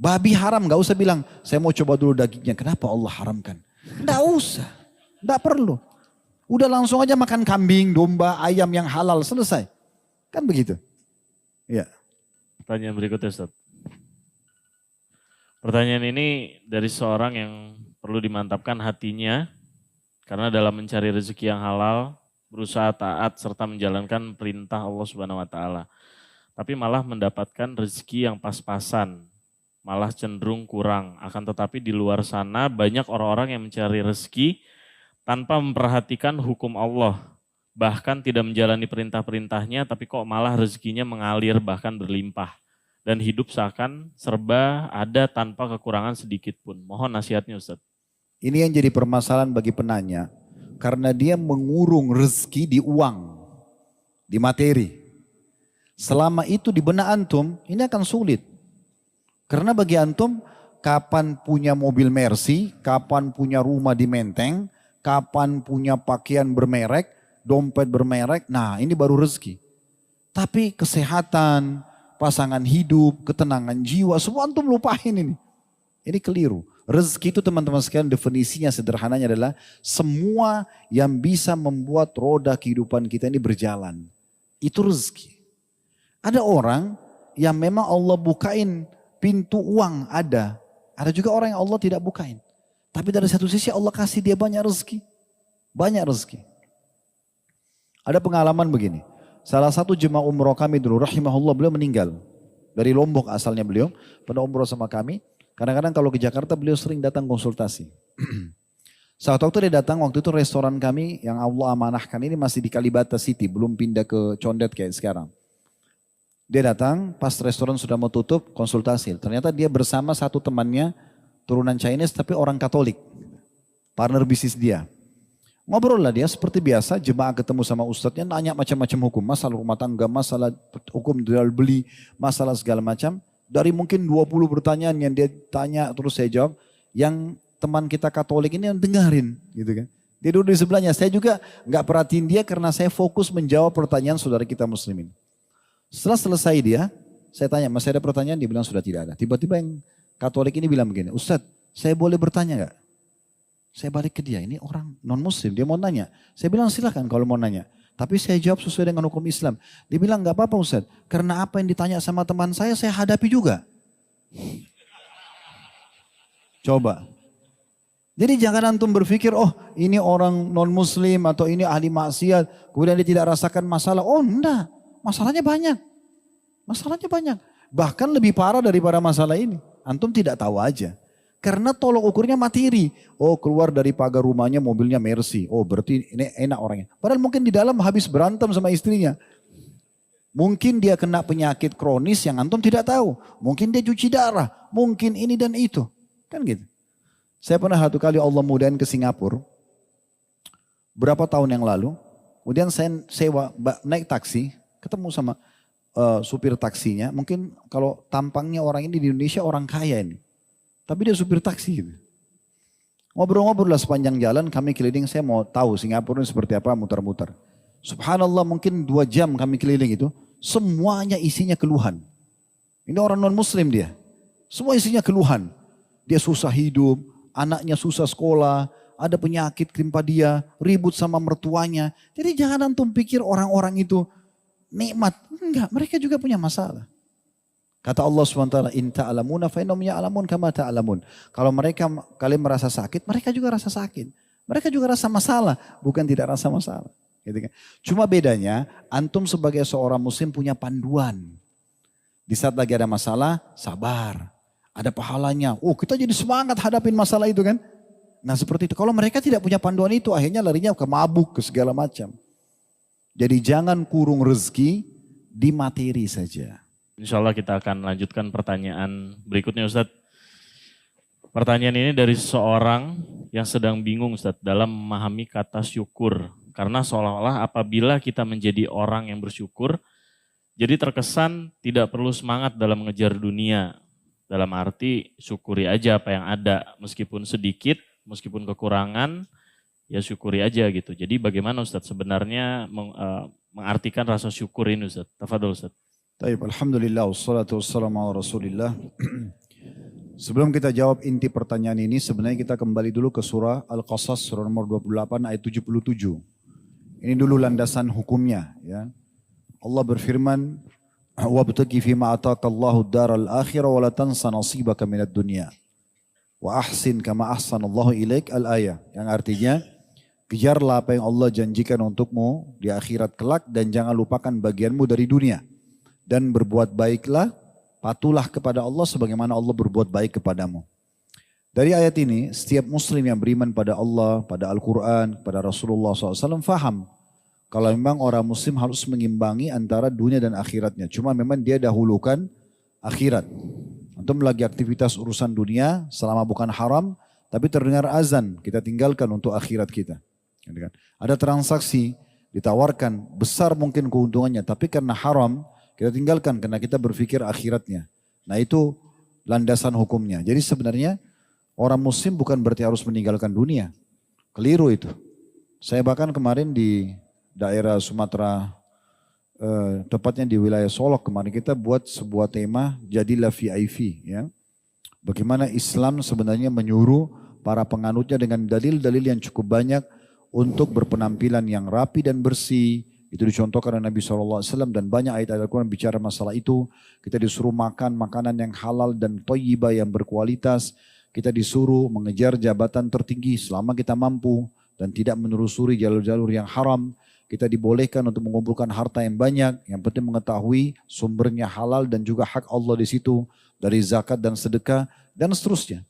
Babi haram, gak usah bilang, saya mau coba dulu dagingnya. Kenapa Allah haramkan? Gak usah, gak perlu. Udah langsung aja makan kambing, domba, ayam yang halal, selesai. Kan begitu. Ya. Pertanyaan berikutnya Ustaz. Pertanyaan ini dari seorang yang perlu dimantapkan hatinya. Karena dalam mencari rezeki yang halal, berusaha taat serta menjalankan perintah Allah Subhanahu wa taala. Tapi malah mendapatkan rezeki yang pas-pasan. Malah cenderung kurang. Akan tetapi di luar sana banyak orang-orang yang mencari rezeki tanpa memperhatikan hukum Allah. Bahkan tidak menjalani perintah-perintahnya tapi kok malah rezekinya mengalir bahkan berlimpah. Dan hidup seakan serba ada tanpa kekurangan sedikit pun. Mohon nasihatnya Ustaz. Ini yang jadi permasalahan bagi penanya. Karena dia mengurung rezeki di uang, di materi. Selama itu di benak antum, ini akan sulit. Karena bagi antum, kapan punya mobil Mercy, kapan punya rumah di Menteng, kapan punya pakaian bermerek, dompet bermerek, nah ini baru rezeki. Tapi kesehatan, pasangan hidup, ketenangan jiwa, semua antum lupain ini. Ini keliru. Rezeki itu teman-teman sekalian definisinya sederhananya adalah semua yang bisa membuat roda kehidupan kita ini berjalan. Itu rezeki. Ada orang yang memang Allah bukain pintu uang ada. Ada juga orang yang Allah tidak bukain. Tapi dari satu sisi Allah kasih dia banyak rezeki. Banyak rezeki. Ada pengalaman begini. Salah satu jemaah umroh kami dulu rahimahullah beliau meninggal. Dari Lombok asalnya beliau. Pada umroh sama kami. Kadang-kadang kalau ke Jakarta beliau sering datang konsultasi. Saat waktu dia datang, waktu itu restoran kami yang Allah amanahkan ini masih di Kalibata City. Belum pindah ke Condet kayak sekarang. Dia datang, pas restoran sudah mau tutup, konsultasi. Ternyata dia bersama satu temannya, turunan Chinese tapi orang Katolik. Partner bisnis dia. Ngobrol lah dia seperti biasa, jemaah ketemu sama ustadznya, nanya macam-macam hukum. Masalah rumah tangga, masalah hukum jual beli, masalah segala macam. Dari mungkin 20 pertanyaan yang dia tanya, terus saya jawab. Yang teman kita Katolik ini yang dengerin. Gitu kan. Dia duduk di sebelahnya, saya juga gak perhatiin dia karena saya fokus menjawab pertanyaan saudara kita muslimin. Setelah selesai dia, saya tanya, masih ada pertanyaan? Dia bilang sudah tidak ada. Tiba-tiba yang Katolik ini bilang begini, Ustadz saya boleh bertanya nggak? Saya balik ke dia, ini orang non muslim, dia mau nanya. Saya bilang silakan kalau mau nanya. Tapi saya jawab sesuai dengan hukum Islam. Dia bilang nggak apa-apa Ustadz, karena apa yang ditanya sama teman saya hadapi juga. Coba. Jadi jangan antum berpikir, oh ini orang non muslim atau ini ahli maksiat, kemudian dia tidak rasakan masalah. Oh enggak, masalahnya banyak. Masalahnya banyak. Bahkan lebih parah daripada masalah ini. Antum tidak tahu aja. Karena tolok ukurnya materi. Oh keluar dari pagar rumahnya mobilnya Mercy. Oh berarti ini enak orangnya. Padahal mungkin di dalam habis berantem sama istrinya. Mungkin dia kena penyakit kronis yang antum tidak tahu. Mungkin dia cuci darah. Mungkin ini dan itu. Kan gitu. Saya pernah satu kali Allah mudahin ke Singapura. Berapa tahun yang lalu. Kemudian saya sewa naik taksi. Ketemu sama supir taksinya. Mungkin kalau tampangnya orang ini di Indonesia orang kaya ini. Tapi dia supir taksi gitu. Ngobrol-ngobrol lah sepanjang jalan kami keliling. Saya mau tahu Singapura ini seperti apa muter-muter. Subhanallah mungkin 2 jam kami keliling itu. Semuanya isinya keluhan. Ini orang non muslim dia. Semua isinya keluhan. Dia susah hidup. Anaknya susah sekolah. Ada penyakit ketimpa dia. Ribut sama mertuanya. Jadi jangan antum pikir orang-orang itu nikmat. Enggak, mereka juga punya masalah. Kata Allah SWT, in ta'alamuna fa'innahum ya'lamun kama ta'alamun. Kalau kalian merasa sakit, mereka juga rasa sakit. Mereka juga rasa masalah, bukan tidak rasa masalah. Gitu kan? Cuma bedanya, antum sebagai seorang muslim punya panduan. Di saat lagi ada masalah, sabar. Ada pahalanya. Oh kita jadi semangat hadapin masalah itu kan. Nah seperti itu. Kalau mereka tidak punya panduan itu, akhirnya larinya ke mabuk, ke segala macam. Jadi jangan kurung rezeki di materi saja. Insya Allah kita akan lanjutkan pertanyaan berikutnya Ustadz. Pertanyaan ini dari seseorang yang sedang bingung Ustadz dalam memahami kata syukur. Karena seolah-olah apabila kita menjadi orang yang bersyukur, jadi terkesan tidak perlu semangat dalam mengejar dunia. Dalam arti syukuri aja apa yang ada, meskipun sedikit, meskipun kekurangan, ya syukuri aja gitu. Jadi bagaimana Ustadz sebenarnya mengartikan rasa syukur ini Ustadz? Tafadhol Ustadz. Baik, alhamdulillah, wassalatu wassalamu ala rasulillah. Sebelum kita jawab inti pertanyaan ini, sebenarnya kita kembali dulu ke surah Al-Qasas, surah nomor 28 ayat 77. Ini dulu landasan hukumnya. Ya. Allah berfirman, وَابْتَقِ فِيمَا أَتَاكَ اللَّهُ الدَّارَ الْآخِرَ وَلَا تَنْسَ نَصِيبَكَ مِنَ الدُّنْيَا وَأَحْسِنْ كَمَا أَحْسَنَ اللَّهُ إِلَيْكَ al-ayah. Yang artinya, kejarlah apa yang Allah janjikan untukmu di akhirat kelak dan jangan lupakan bagianmu dari dunia. Dan berbuat baiklah, patulah kepada Allah sebagaimana Allah berbuat baik kepadamu. Dari ayat ini, setiap muslim yang beriman pada Allah, pada Al-Quran, pada Rasulullah SAW faham. Kalau memang orang muslim harus mengimbangi antara dunia dan akhiratnya. Cuma memang dia dahulukan akhirat. Antum lagi aktivitas urusan dunia selama bukan haram, tapi terdengar azan, kita tinggalkan untuk akhirat kita. Ada transaksi ditawarkan, besar mungkin keuntungannya, tapi karena haram, kita tinggalkan karena kita berpikir akhiratnya. Nah itu landasan hukumnya. Jadi sebenarnya orang muslim bukan berarti harus meninggalkan dunia. Keliru itu. Saya bahkan kemarin di daerah Sumatera, tepatnya di wilayah Solok kemarin kita buat sebuah tema jadilah VIP. Ya. Bagaimana Islam sebenarnya menyuruh para penganutnya dengan dalil-dalil yang cukup banyak untuk berpenampilan yang rapi dan bersih. Itu dicontohkan oleh Nabi SAW dan banyak ayat-ayat Al-Quran bicara masalah itu. Kita disuruh makan makanan yang halal dan thayyibah yang berkualitas. Kita disuruh mengejar jabatan tertinggi selama kita mampu dan tidak menelusuri jalur-jalur yang haram. Kita dibolehkan untuk mengumpulkan harta yang banyak. Yang penting mengetahui sumbernya halal dan juga hak Allah di situ. Dari zakat dan sedekah dan seterusnya.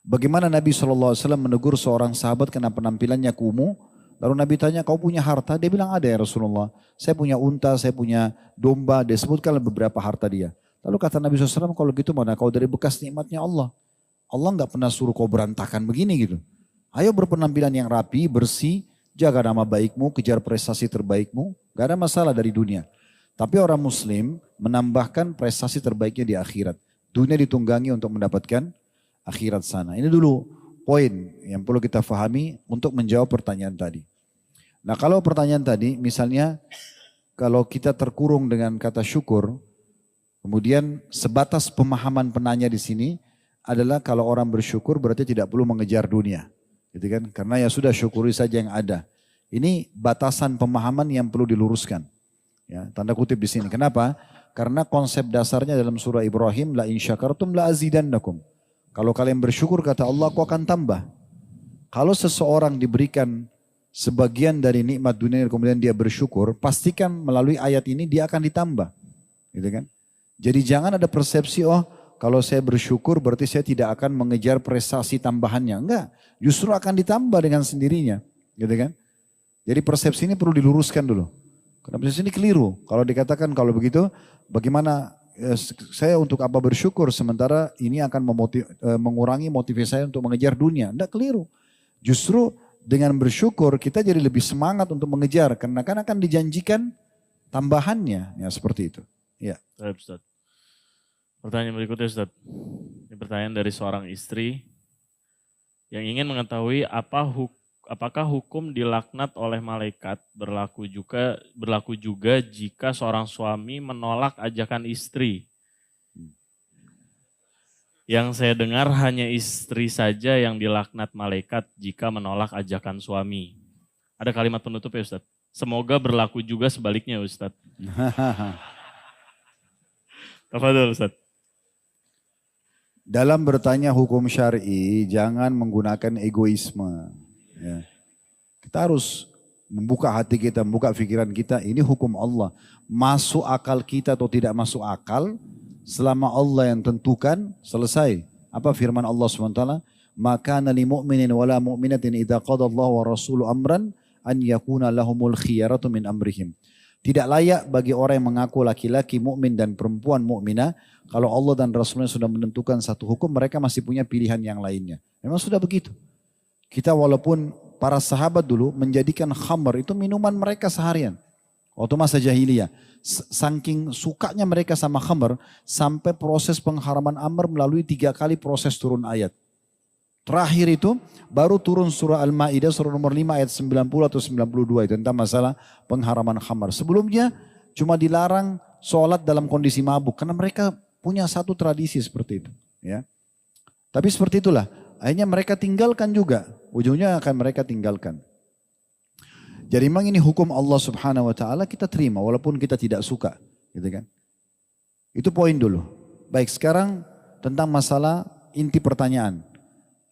Bagaimana Nabi SAW menegur seorang sahabat karena penampilannya kumuh. Lalu Nabi tanya, kau punya harta? Dia bilang ada ya Rasulullah. Saya punya unta, saya punya domba. Dia sebutkan beberapa harta dia. Lalu kata Nabi SAW, kalau gitu mana kau dari bekas nikmatnya Allah? Allah nggak pernah suruh kau berantakan begini gitu. Ayo berpenampilan yang rapi, bersih, jaga nama baikmu, kejar prestasi terbaikmu. Gak ada masalah dari dunia. Tapi orang muslim menambahkan prestasi terbaiknya di akhirat. Dunia ditunggangi untuk mendapatkan akhirat sana. Ini dulu poin yang perlu kita fahami untuk menjawab pertanyaan tadi. Nah kalau pertanyaan tadi misalnya kalau kita terkurung dengan kata syukur, Kemudian sebatas pemahaman penanya di sini adalah kalau orang bersyukur berarti tidak perlu mengejar dunia. Gitu kan? Karena ya sudah syukuri saja yang ada. Ini batasan pemahaman yang perlu diluruskan. Ya, tanda kutip di sini. Kenapa? Karena konsep dasarnya dalam surah Ibrahim, la in syakartum la azidannakum. Kalau kalian bersyukur kata Allah, aku akan tambah. Kalau seseorang diberikan sebagian dari nikmat dunia kemudian dia bersyukur, pastikan melalui ayat ini dia akan ditambah. Gitu kan? Jadi jangan ada persepsi, oh kalau saya bersyukur berarti saya tidak akan mengejar prestasi tambahannya. Enggak, justru akan ditambah dengan sendirinya. Gitu kan? Jadi persepsi ini perlu diluruskan dulu. Karena persepsi ini keliru. Kalau dikatakan kalau begitu, bagaimana saya untuk apa bersyukur sementara ini akan mengurangi motivasi saya untuk mengejar dunia. Enggak, keliru. Justru dengan bersyukur kita jadi lebih semangat untuk mengejar. Karena kan akan dijanjikan tambahannya. Ya seperti itu. Ya. Baik, Ustaz. Pertanyaan berikutnya, Ustaz. Ini pertanyaan dari seorang istri yang ingin mengetahui apakah hukum dilaknat oleh malaikat berlaku juga jika seorang suami menolak ajakan istri. Yang saya dengar hanya istri saja yang dilaknat malaikat jika menolak ajakan suami. Ada kalimat penutup ya, Ustaz. Semoga berlaku juga sebaliknya, Ustaz. Tafadhol, Ustaz. Dalam bertanya hukum syar'i, jangan menggunakan egoisme. Ya. Kita harus membuka hati kita, membuka pikiran kita. Ini hukum Allah. Masuk akal kita atau tidak masuk akal, selama Allah yang tentukan, selesai. Apa firman Allah SWT? Maka nali mu'minin wala mu'minatin idha qadallahu wa rasulu amran an yakuna lahumul khiyaratu min amrihim. Tidak layak bagi orang yang mengaku laki-laki mukmin dan perempuan mukminah kalau Allah dan Rasulnya sudah menentukan satu hukum, mereka masih punya pilihan yang lainnya. Memang sudah begitu. Kita walaupun para sahabat dulu menjadikan khamr itu minuman mereka seharian. Waktu masa jahiliyah. Saking sukanya mereka sama khamr sampai proses pengharaman amr melalui 3 kali proses turun ayat. Terakhir itu baru turun surah Al-Ma'idah surah nomor 5 ayat 90 atau 92 itu tentang masalah pengharaman khamar. Sebelumnya cuma dilarang sholat dalam kondisi mabuk karena mereka punya satu tradisi seperti itu. Ya. Tapi seperti itulah. Akhirnya mereka tinggalkan juga. Ujungnya akan mereka tinggalkan. Jadi memang ini hukum Allah Subhanahu Wa Taala kita terima walaupun kita tidak suka. Gitu kan. Itu poin dulu. Baik, sekarang tentang masalah inti pertanyaan.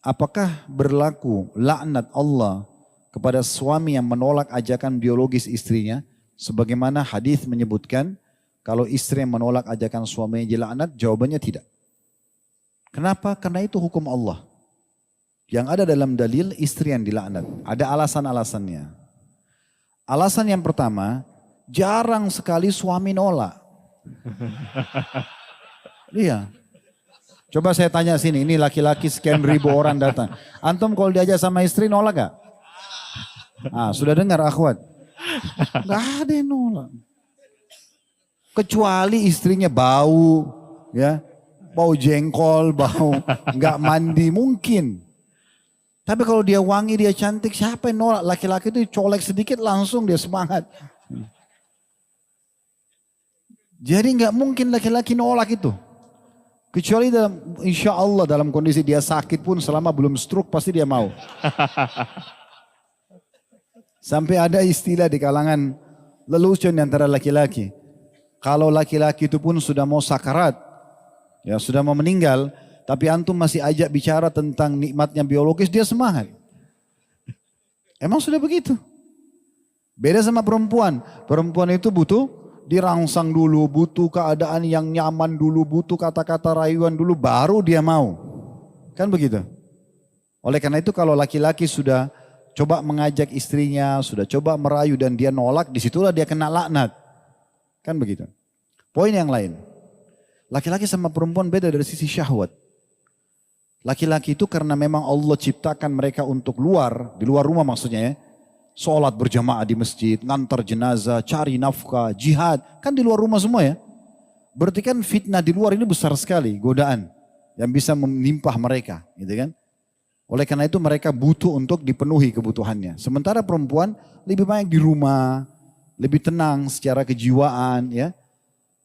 Apakah berlaku laknat Allah kepada suami yang menolak ajakan biologis istrinya? Sebagaimana hadis menyebutkan, kalau istri yang menolak ajakan suaminya dilaknat, jawabannya tidak. Kenapa? Karena itu hukum Allah. Yang ada dalam dalil istri yang dilaknat. Ada alasan-alasannya. Alasan yang pertama, jarang sekali suami nolak. Iya. Coba saya tanya sini, ini laki-laki sekian ribu orang datang. Antum kalau diajak sama istri nolak gak? Ah, sudah dengar akhwat? Gak ada yang nolak. Kecuali istrinya bau, ya, bau jengkol, bau nggak mandi mungkin. Tapi kalau dia wangi, dia cantik, siapa yang nolak? Laki-laki itu colek sedikit langsung dia semangat. Jadi nggak mungkin laki-laki nolak itu. Kecuali dalam, insya Allah dalam kondisi dia sakit pun selama belum stroke pasti dia mau. Sampai ada istilah di kalangan lelucon antara laki-laki. Kalau laki-laki itu pun sudah mau sakarat, ya sudah mau meninggal, tapi antum masih ajak bicara tentang nikmatnya biologis, dia semangat. Emang sudah begitu. Beda sama perempuan. Perempuan itu butuh dirangsang dulu, butuh keadaan yang nyaman dulu, butuh kata-kata rayuan dulu, baru dia mau. Kan begitu. Oleh karena itu kalau laki-laki sudah coba mengajak istrinya, sudah coba merayu dan dia nolak, disitulah dia kena laknat. Kan begitu. Poin yang lain. Laki-laki sama perempuan beda dari sisi syahwat. Laki-laki itu karena memang Allah ciptakan mereka untuk luar, di luar rumah maksudnya ya. Sholat berjamaah di masjid, ngantar jenazah, cari nafkah, jihad. Kan di luar rumah semua ya. Berarti kan fitnah di luar ini besar sekali, godaan. Yang bisa menimpah mereka gitu kan. Oleh karena itu mereka butuh untuk dipenuhi kebutuhannya. Sementara perempuan lebih banyak di rumah, lebih tenang secara kejiwaan ya.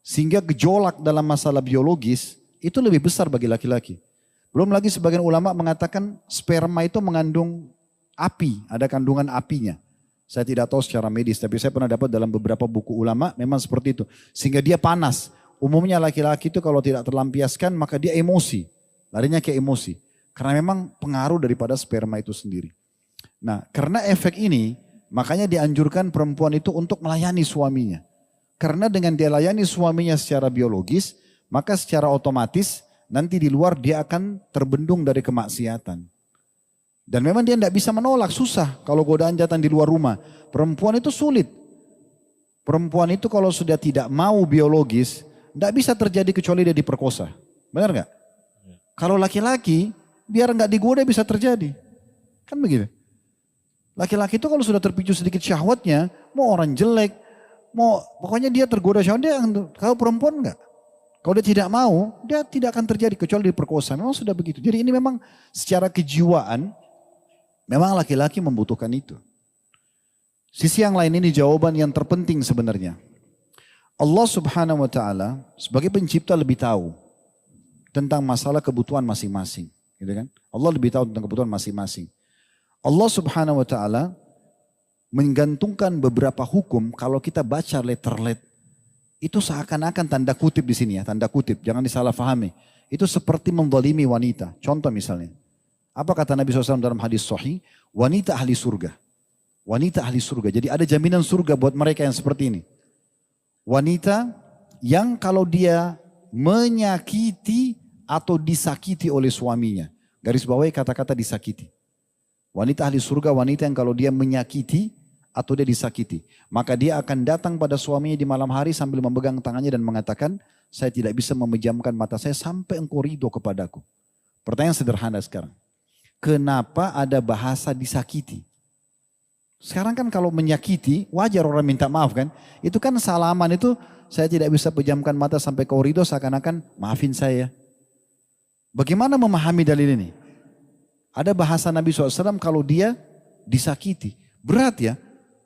Sehingga gejolak dalam masalah biologis itu lebih besar bagi laki-laki. Belum lagi sebagian ulama mengatakan sperma itu mengandung api, ada kandungan apinya. Saya tidak tahu secara medis, tapi saya pernah dapat dalam beberapa buku ulama memang seperti itu. Sehingga dia panas. Umumnya laki-laki itu kalau tidak terlampiaskan maka dia emosi. Larinya ke emosi. Karena memang pengaruh daripada sperma itu sendiri. Nah, karena efek ini makanya dianjurkan perempuan itu untuk melayani suaminya. Karena dengan dia layani suaminya secara biologis, maka secara otomatis nanti di luar dia akan terbendung dari kemaksiatan. Dan memang dia tidak bisa menolak, susah kalau godaan datang di luar rumah. Perempuan itu sulit. Perempuan itu kalau sudah tidak mau biologis, tidak bisa terjadi kecuali dia diperkosa. Benar nggak? Kalau laki-laki, biar nggak digoda bisa terjadi. Kan begitu. Laki-laki itu kalau sudah terpicu sedikit syahwatnya, mau orang jelek, pokoknya dia tergoda syahwat, kalau perempuan enggak. Kalau dia tidak mau, dia tidak akan terjadi kecuali diperkosa. Memang sudah begitu. Jadi ini memang secara kejiwaan, memang laki-laki membutuhkan itu. Sisi yang lain ini jawaban yang terpenting sebenarnya. Allah Subhanahu wa taala sebagai pencipta lebih tahu tentang masalah kebutuhan masing-masing, gitu kan? Allah lebih tahu tentang kebutuhan masing-masing. Allah Subhanahu wa taala menggantungkan beberapa hukum kalau kita baca letter-let itu seakan-akan tanda kutip di sini ya, tanda kutip, jangan disalahfahami. Itu seperti menzalimi wanita. Contoh misalnya, apa kata Nabi SAW dalam hadis sahih? Wanita ahli surga. Wanita ahli surga. Jadi ada jaminan surga buat mereka yang seperti ini. Wanita yang kalau dia menyakiti atau disakiti oleh suaminya. Garis bawahi kata-kata disakiti. Wanita ahli surga, wanita yang kalau dia menyakiti atau dia disakiti. Maka dia akan datang pada suaminya di malam hari sambil memegang tangannya dan mengatakan, saya tidak bisa memejamkan mata saya sampai engkau ridho kepadaku. Pertanyaan sederhana sekarang. Kenapa ada bahasa disakiti? Sekarang kan kalau menyakiti, wajar orang minta maaf kan. Itu kan salaman itu, saya tidak bisa pejamkan mata sampai kau ridho seakan-akan maafin saya. Bagaimana memahami dalil ini? Ada bahasa Nabi SAW kalau dia disakiti. Berat ya.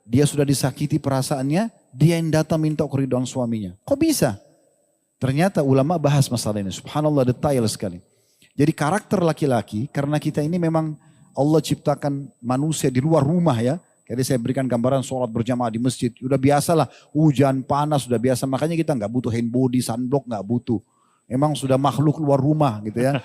Dia sudah disakiti perasaannya, dia yang datang minta keridhaan suaminya. Kok bisa? Ternyata ulama bahas masalah ini. Subhanallah, detail sekali. Jadi karakter laki-laki, karena kita ini memang Allah ciptakan manusia di luar rumah ya. Jadi saya berikan gambaran sholat berjamaah di masjid. Udah biasalah, hujan, panas, sudah biasa. Makanya kita nggak butuh hand body, sunblock, nggak butuh. Emang sudah makhluk luar rumah gitu ya.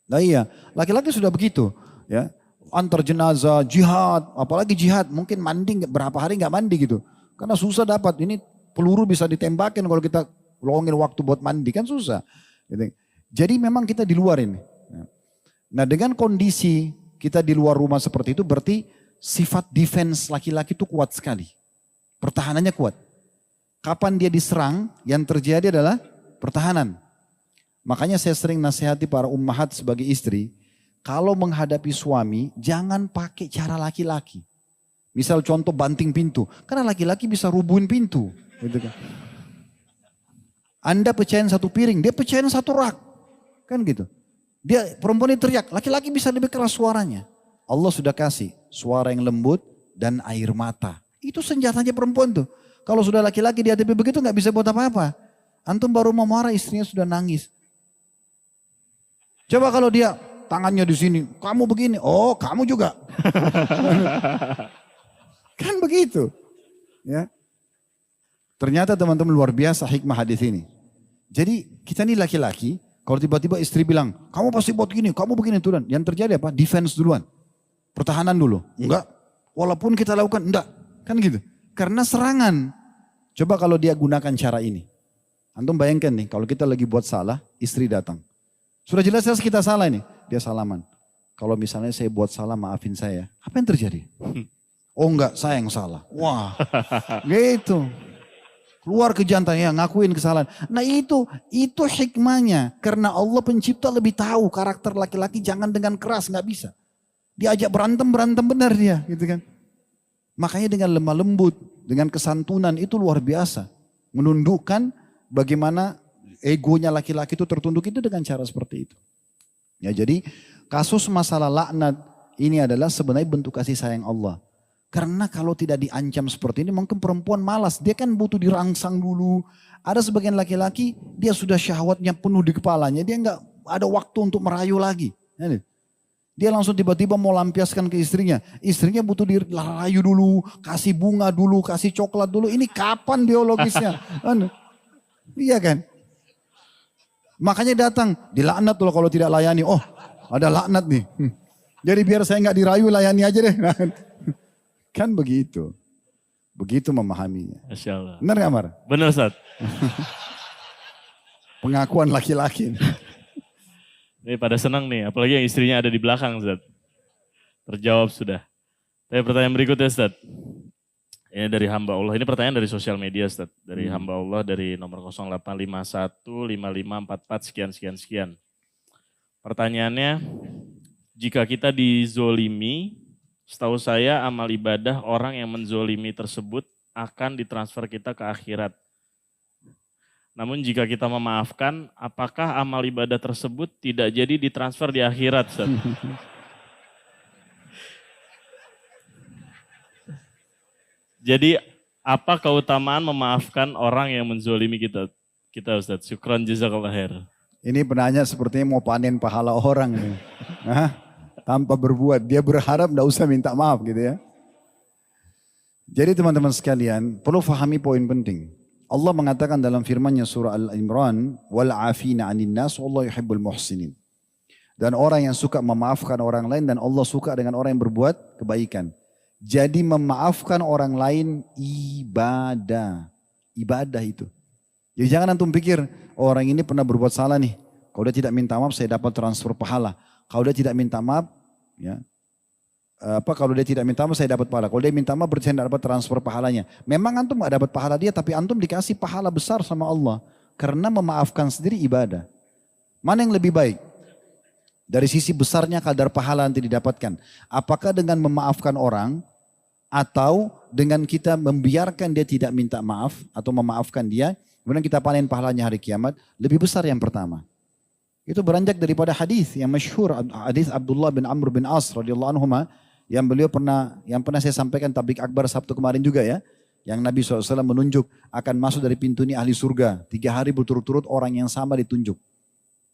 Nah iya, laki-laki sudah begitu ya. Antar jenazah, jihad, apalagi jihad, mungkin mandi berapa hari nggak mandi gitu. Karena susah dapat, ini peluru bisa ditembakin kalau kita luangin waktu buat mandi, kan susah. Gitu. Jadi memang kita di luar ini. Nah dengan kondisi kita di luar rumah seperti itu berarti sifat defense laki-laki itu kuat sekali. Pertahanannya kuat. Kapan dia diserang, yang terjadi adalah pertahanan. Makanya saya sering nasihati para ummahat sebagai istri, kalau menghadapi suami, jangan pakai cara laki-laki. Misal contoh banting pintu. Karena laki-laki bisa rubuhin pintu. Gitu kan. Anda pecahin satu piring, dia pecahin satu rak. Kan gitu. Dia perempuan ini teriak, laki-laki bisa lebih keras suaranya. Allah sudah kasih suara yang lembut dan air mata. Itu senjatanya perempuan tuh. Kalau sudah laki-laki di hadapi begitu nggak bisa buat apa-apa. Antum baru mau marah, istrinya sudah nangis. Coba kalau dia tangannya di sini, kamu begini, oh kamu juga. Kan begitu. Ya. Ternyata teman-teman luar biasa hikmah hadis ini. Jadi kita ini laki-laki, kalau tiba-tiba istri bilang, kamu pasti buat gini, kamu begini turun. Yang terjadi apa? Defense duluan. Pertahanan dulu. Enggak. Walaupun kita lakukan, enggak. Kan gitu. Karena serangan. Coba kalau dia gunakan cara ini. Antum bayangkan nih, kalau kita lagi buat salah, istri datang. Sudah jelas-jelas kita salah ini. Dia salaman. Kalau misalnya saya buat salah, maafin saya. Apa yang terjadi? Oh enggak, saya yang salah. Wah, gitu. Keluar ke jantan ya, ngakuin kesalahan. Nah itu hikmahnya. Karena Allah pencipta lebih tahu karakter laki-laki jangan dengan keras, nggak bisa. Diajak berantem benar dia, gitu kan. Makanya dengan lemah lembut, dengan kesantunan itu luar biasa. Menundukkan bagaimana egonya laki-laki itu tertunduk itu dengan cara seperti itu. Ya jadi kasus masalah laknat ini adalah sebenarnya bentuk kasih sayang Allah. Karena kalau tidak diancam seperti ini mungkin perempuan malas. Dia kan butuh dirangsang dulu. Ada sebagian laki-laki dia sudah syahwatnya penuh di kepalanya. Dia nggak ada waktu untuk merayu lagi. Dia langsung tiba-tiba mau lampiaskan ke istrinya. Istrinya butuh dirayu dulu, kasih bunga dulu, kasih coklat dulu. Ini kapan biologisnya? Iya kan? Makanya datang, dilaknat loh kalau tidak layani. Oh, ada laknat nih. Jadi biar saya nggak dirayu, layani aja deh. Kan begitu. Begitu memahaminya. Masya Allah. Benar nggak Mar? Benar Ustaz. Pengakuan laki-laki. Ini pada senang nih, apalagi yang istrinya ada di belakang Ustaz. Terjawab sudah. Tapi pertanyaan berikutnya Ustaz. Ini dari hamba Allah, ini pertanyaan dari sosial media Ustaz. Dari hamba Allah dari nomor 08515544 sekian. Pertanyaannya, jika kita dizolimi, setahu saya amal ibadah orang yang menzolimi tersebut akan ditransfer kita ke akhirat. Namun jika kita memaafkan, apakah amal ibadah tersebut tidak jadi ditransfer di akhirat Ustaz? Jadi apa keutamaan memaafkan orang yang menzolimi kita? Kita Ustaz, syukran jazakallah khair. Ini penanya sepertinya mau panen pahala orang nih. Tanpa berbuat, dia berharap tidak usah minta maaf gitu ya. Jadi teman-teman sekalian, perlu fahami poin penting. Allah mengatakan dalam firman-Nya surah Al-Imran, wal afina 'anil nas wallahu yuhibbul muhsinin. Dan orang yang suka memaafkan orang lain dan Allah suka dengan orang yang berbuat kebaikan. Jadi memaafkan orang lain ibadah. Ibadah itu. Jadi jangan antum pikir orang ini pernah berbuat salah nih. Kalau dia tidak minta maaf saya dapat transfer pahala. Kalau dia tidak minta maaf, ya, kalau dia tidak minta maaf saya dapat pahala. Kalau dia minta maaf berarti saya tidak dapat transfer pahalanya. Memang antum gak dapat pahala dia, tapi antum dikasih pahala besar sama Allah. Karena memaafkan sendiri ibadah. Mana yang lebih baik? Dari sisi besarnya kadar pahala nanti didapatkan. Apakah dengan memaafkan orang atau dengan kita membiarkan dia tidak minta maaf atau memaafkan dia, kemudian kita panen pahalanya hari kiamat, lebih besar yang pertama. Itu beranjak daripada hadis yang masyhur, hadis Abdullah bin Amr bin As radhiyallahu anhuma yang pernah saya sampaikan tablik akbar Sabtu kemarin juga ya, yang Nabi SAW menunjuk akan masuk dari pintu ini ahli surga. 3 hari berturut-turut orang yang sama ditunjuk.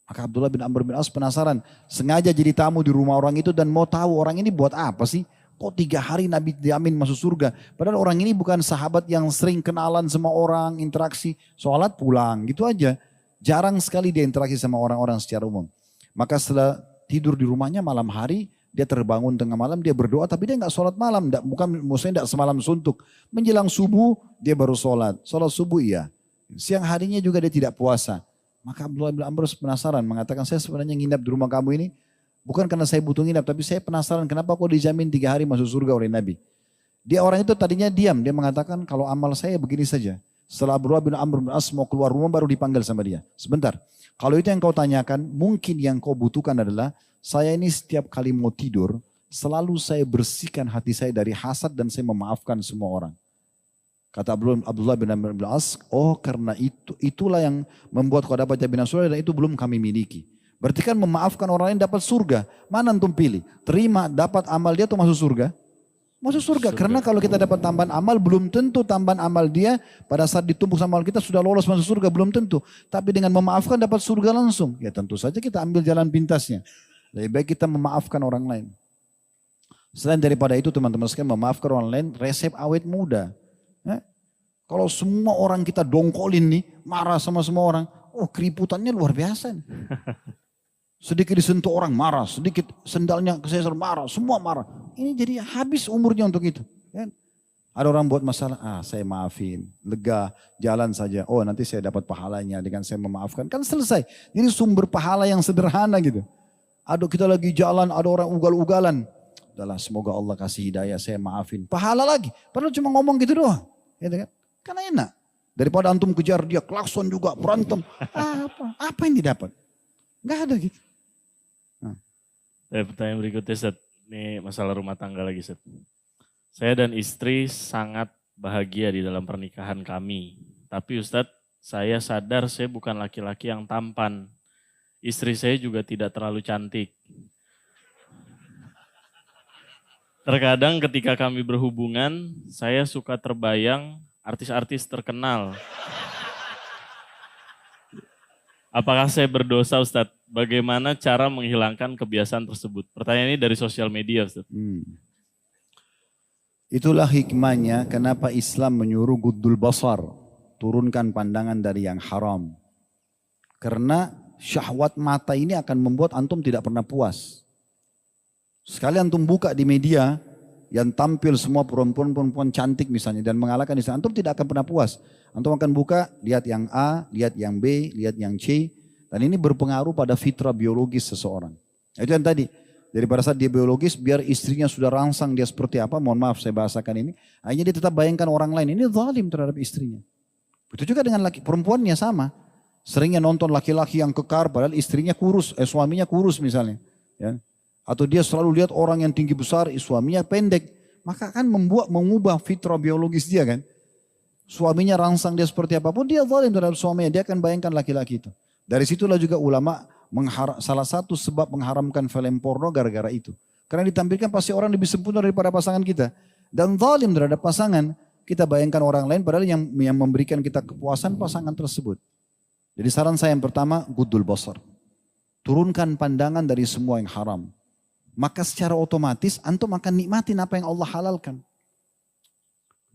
Maka Abdullah bin Amr bin As penasaran, sengaja jadi tamu di rumah orang itu dan mau tahu orang ini buat apa sih? Kok 3 hari Nabi diamin masuk surga? Padahal orang ini bukan sahabat yang sering kenalan sama orang, interaksi, sholat pulang gitu aja. Jarang sekali dia interaksi sama orang-orang secara umum. Maka setelah tidur di rumahnya malam hari, dia terbangun tengah malam, dia berdoa tapi dia nggak sholat malam. Maksudnya nggak semalam suntuk. Menjelang subuh dia baru sholat. Sholat subuh iya. Siang harinya juga dia tidak puasa. Maka Abdullah bin Amr penasaran mengatakan saya sebenarnya nginap di rumah kamu ini. Bukan karena saya butuh nginap, tapi saya penasaran kenapa kok dijamin 3 hari masuk surga oleh Nabi. Dia orang itu tadinya diam, dia mengatakan kalau amal saya begini saja. Setelah Abdullah bin Amr bin As mau keluar rumah baru dipanggil sama dia. Sebentar, kalau itu yang kau tanyakan, mungkin yang kau butuhkan adalah saya ini setiap kali mau tidur, selalu saya bersihkan hati saya dari hasad dan saya memaafkan semua orang. Kata Abdullah bin Amr bin As, oh karena itulah yang membuat kau dapat jaminan surga dan itu belum kami miliki. Berarti kan memaafkan orang lain dapat surga. Mana antum pilih? Terima dapat amal dia atau masuk surga? Masuk surga. Karena kalau kita dapat tambahan amal, belum tentu tambahan amal dia pada saat ditumpuk sama amal kita sudah lolos masuk surga, belum tentu. Tapi dengan memaafkan dapat surga langsung. Ya tentu saja kita ambil jalan pintasnya. Lebih baik kita memaafkan orang lain. Selain daripada itu teman-teman sekalian, memaafkan orang lain resep awet muda. Kalau semua orang kita dongkolin nih, marah sama semua orang, oh keriputannya luar biasa nih. Sedikit disentuh orang marah, sedikit sendalnya keseser marah, semua marah. Ini jadi habis umurnya untuk itu. Kan? Ada orang buat masalah, saya maafin, lega, jalan saja. Oh nanti saya dapat pahalanya dengan saya memaafkan. Kan selesai. Ini sumber pahala yang sederhana gitu. Aduh kita lagi jalan, ada orang ugal-ugalan. Udahlah semoga Allah kasih hidayah, saya maafin. Pahala lagi, padahal cuma ngomong gitu doang. Gitu kan? Karena enak. Daripada antum kejar dia, klakson juga, berantem. Apa yang didapat? Gak ada gitu. Pertanyaan berikutnya Ustaz, ini masalah rumah tangga lagi Ustaz. Saya dan istri sangat bahagia di dalam pernikahan kami. Tapi Ustaz, saya sadar saya bukan laki-laki yang tampan. Istri saya juga tidak terlalu cantik. Terkadang ketika kami berhubungan, saya suka terbayang artis-artis terkenal. Apakah saya berdosa, Ustadz? Bagaimana cara menghilangkan kebiasaan tersebut? Pertanyaan ini dari sosial media, Ustadz. Itulah hikmahnya kenapa Islam menyuruh guddul basar, turunkan pandangan dari yang haram. Karena syahwat mata ini akan membuat antum tidak pernah puas. Sekali antum buka di media yang tampil semua perempuan-perempuan cantik misalnya dan mengalahkan Islam, antum tidak akan pernah puas. Antum akan buka, lihat yang A, lihat yang B, lihat yang C, dan ini berpengaruh pada fitrah biologis seseorang. Itu yang tadi, dari pada saat dia biologis, biar istrinya sudah rangsang dia seperti apa, mohon maaf saya bahasakan ini, akhirnya dia tetap bayangkan orang lain, ini zalim terhadap istrinya. Begitu juga dengan perempuannya sama, seringnya nonton laki-laki yang kekar, padahal istrinya kurus, suaminya kurus misalnya. Ya. Atau dia selalu lihat orang yang tinggi besar, suaminya pendek. Maka akan mengubah fitrah biologis dia kan. Suaminya rangsang dia seperti apapun, dia zalim terhadap suaminya. Dia akan bayangkan laki-laki itu. Dari situlah juga ulama, salah satu sebab mengharamkan film porno gara-gara itu. Karena ditampilkan pasti orang lebih sempurna daripada pasangan kita. Dan zalim terhadap pasangan, kita bayangkan orang lain padahal yang memberikan kita kepuasan pasangan tersebut. Jadi saran saya yang pertama, guddul basar. Turunkan pandangan dari semua yang haram. Maka secara otomatis antum akan nikmatin apa yang Allah halalkan.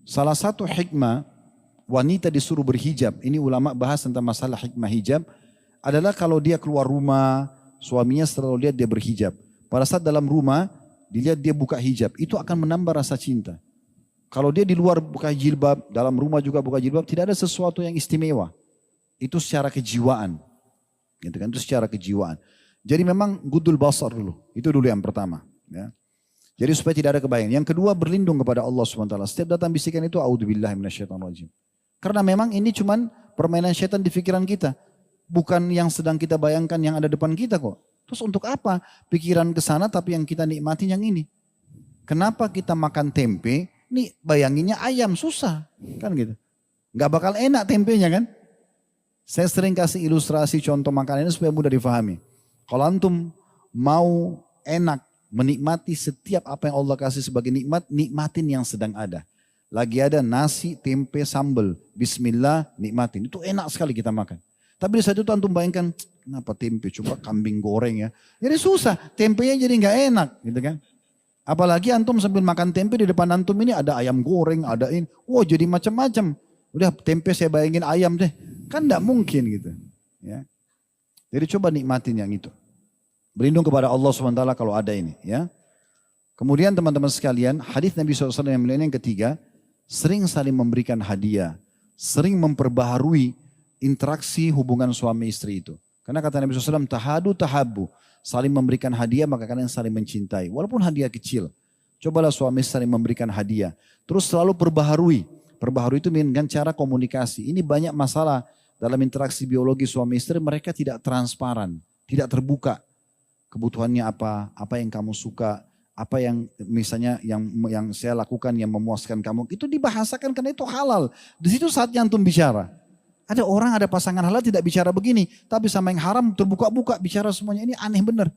Salah satu hikmah wanita disuruh berhijab, ini ulama bahas tentang masalah hikmah hijab, adalah kalau dia keluar rumah, suaminya selalu lihat dia berhijab. Pada saat dalam rumah, dilihat dia buka hijab, itu akan menambah rasa cinta. Kalau dia di luar buka jilbab, dalam rumah juga buka jilbab, tidak ada sesuatu yang istimewa. Itu secara kejiwaan. Gitu kan? Itu secara kejiwaan. Jadi memang guddul basar dulu. Itu dulu yang pertama. Ya. Jadi supaya tidak ada kebayang. Yang kedua berlindung kepada Allah SWT. Setiap datang bisikan itu a'udzubillahi minasyaitonirrajim. Karena memang ini cuman permainan syaitan di pikiran kita. Bukan yang sedang kita bayangkan yang ada depan kita kok. Terus untuk apa pikiran ke sana tapi yang kita nikmati yang ini? Kenapa kita makan tempe? Nih bayanginnya ayam susah. Kan gitu. Gak bakal enak tempenya kan? Saya sering kasih ilustrasi contoh makanan ini supaya mudah difahami. Kalau antum mau enak menikmati setiap apa yang Allah kasih sebagai nikmat, nikmatin yang sedang ada. Lagi ada nasi, tempe, sambal. Bismillah, nikmatin. Itu enak sekali kita makan. Tapi di saat itu antum bayangkan, kenapa tempe? Coba kambing goreng ya. Jadi susah, tempenya jadi nggak enak gitu kan. Apalagi antum sambil makan tempe di depan antum ini ada ayam goreng, ada ini. Wow jadi macam-macam. Udah tempe saya bayangin ayam deh. Kan nggak mungkin gitu. Ya. Jadi coba nikmatin yang itu. Berlindung kepada Allah SWT kalau ada ini. Ya. Kemudian teman-teman sekalian, hadis Nabi SAW yang mulia yang ketiga, sering saling memberikan hadiah. Sering memperbaharui interaksi hubungan suami istri itu. Karena kata Nabi SAW, tahadu tahabu. Saling memberikan hadiah maka kalian saling mencintai. Walaupun hadiah kecil. Cobalah suami saling memberikan hadiah. Terus selalu perbaharui. Perbaharui itu dengan cara komunikasi. Ini banyak masalah dalam interaksi biologi suami istri. Mereka tidak transparan. Tidak terbuka. Kebutuhannya apa yang kamu suka, apa yang misalnya yang saya lakukan yang memuaskan kamu, itu dibahasakan karena itu halal. Di situ saatnya antum bicara. Ada orang, ada pasangan halal tidak bicara begini, tapi sama yang haram terbuka-buka bicara semuanya. Ini aneh benar.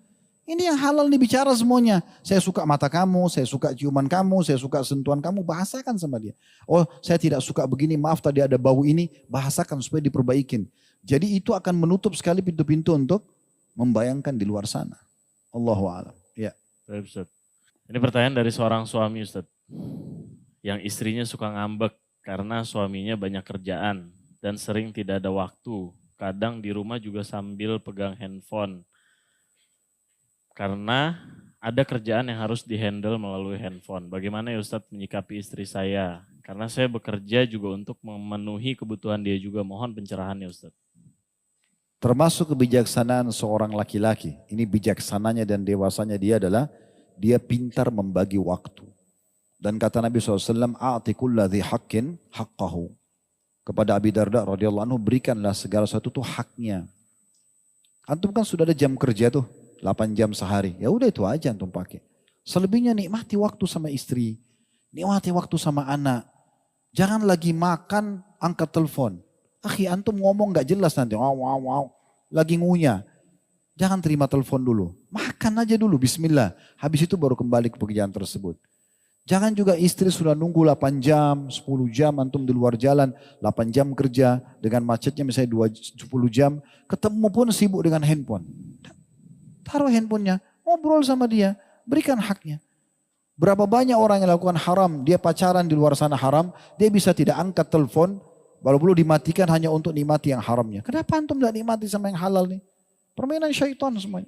Ini yang halal nih bicara semuanya. Saya suka mata kamu, saya suka ciuman kamu, saya suka sentuhan kamu, bahasakan sama dia. Oh saya tidak suka begini, maaf tadi ada bau ini, bahasakan supaya diperbaikin. Jadi itu akan menutup sekali pintu-pintu untuk membayangkan di luar sana. Allahu a'lam. Ya. Baik, Ustaz. Ini pertanyaan dari seorang suami, Ustaz. Yang istrinya suka ngambek karena suaminya banyak kerjaan dan sering tidak ada waktu. Kadang di rumah juga sambil pegang handphone. Karena ada kerjaan yang harus dihandle melalui handphone. Bagaimana ya Ustaz menyikapi istri saya? Karena saya bekerja juga untuk memenuhi kebutuhan dia juga. Mohon pencerahannya Ustaz. Termasuk kebijaksanaan seorang laki-laki. Ini bijaksananya dan dewasanya dia adalah dia pintar membagi waktu. Dan kata Nabi SAW, "A'ti kulla dhi haqqin haqqahu." Kepada Abi Darda radhiyallahu anhu, berikanlah segala sesuatu itu haknya. Antum kan sudah ada jam kerja tuh, 8 jam sehari. Ya udah itu aja antum pakai. Selebihnya nikmati waktu sama istri, nikmati waktu sama anak. Jangan lagi makan, angkat telepon. Akhi antum ngomong gak jelas nanti, wow, lagi ngunyah. Jangan terima telepon dulu, makan aja dulu, bismillah. Habis itu baru kembali ke pekerjaan tersebut. Jangan juga istri sudah nunggu 8 jam, 10 jam antum di luar jalan, 8 jam kerja dengan macetnya misalnya 10 jam, ketemu pun sibuk dengan handphone. Taruh handphonenya, ngobrol sama dia, berikan haknya. Berapa banyak orang yang lakukan haram, dia pacaran di luar sana haram, dia bisa tidak angkat telepon, baru perlu dimatikan hanya untuk nikmati yang haramnya. Kenapa antum tidak nikmati sama yang halal nih? Permainan syaitan semuanya.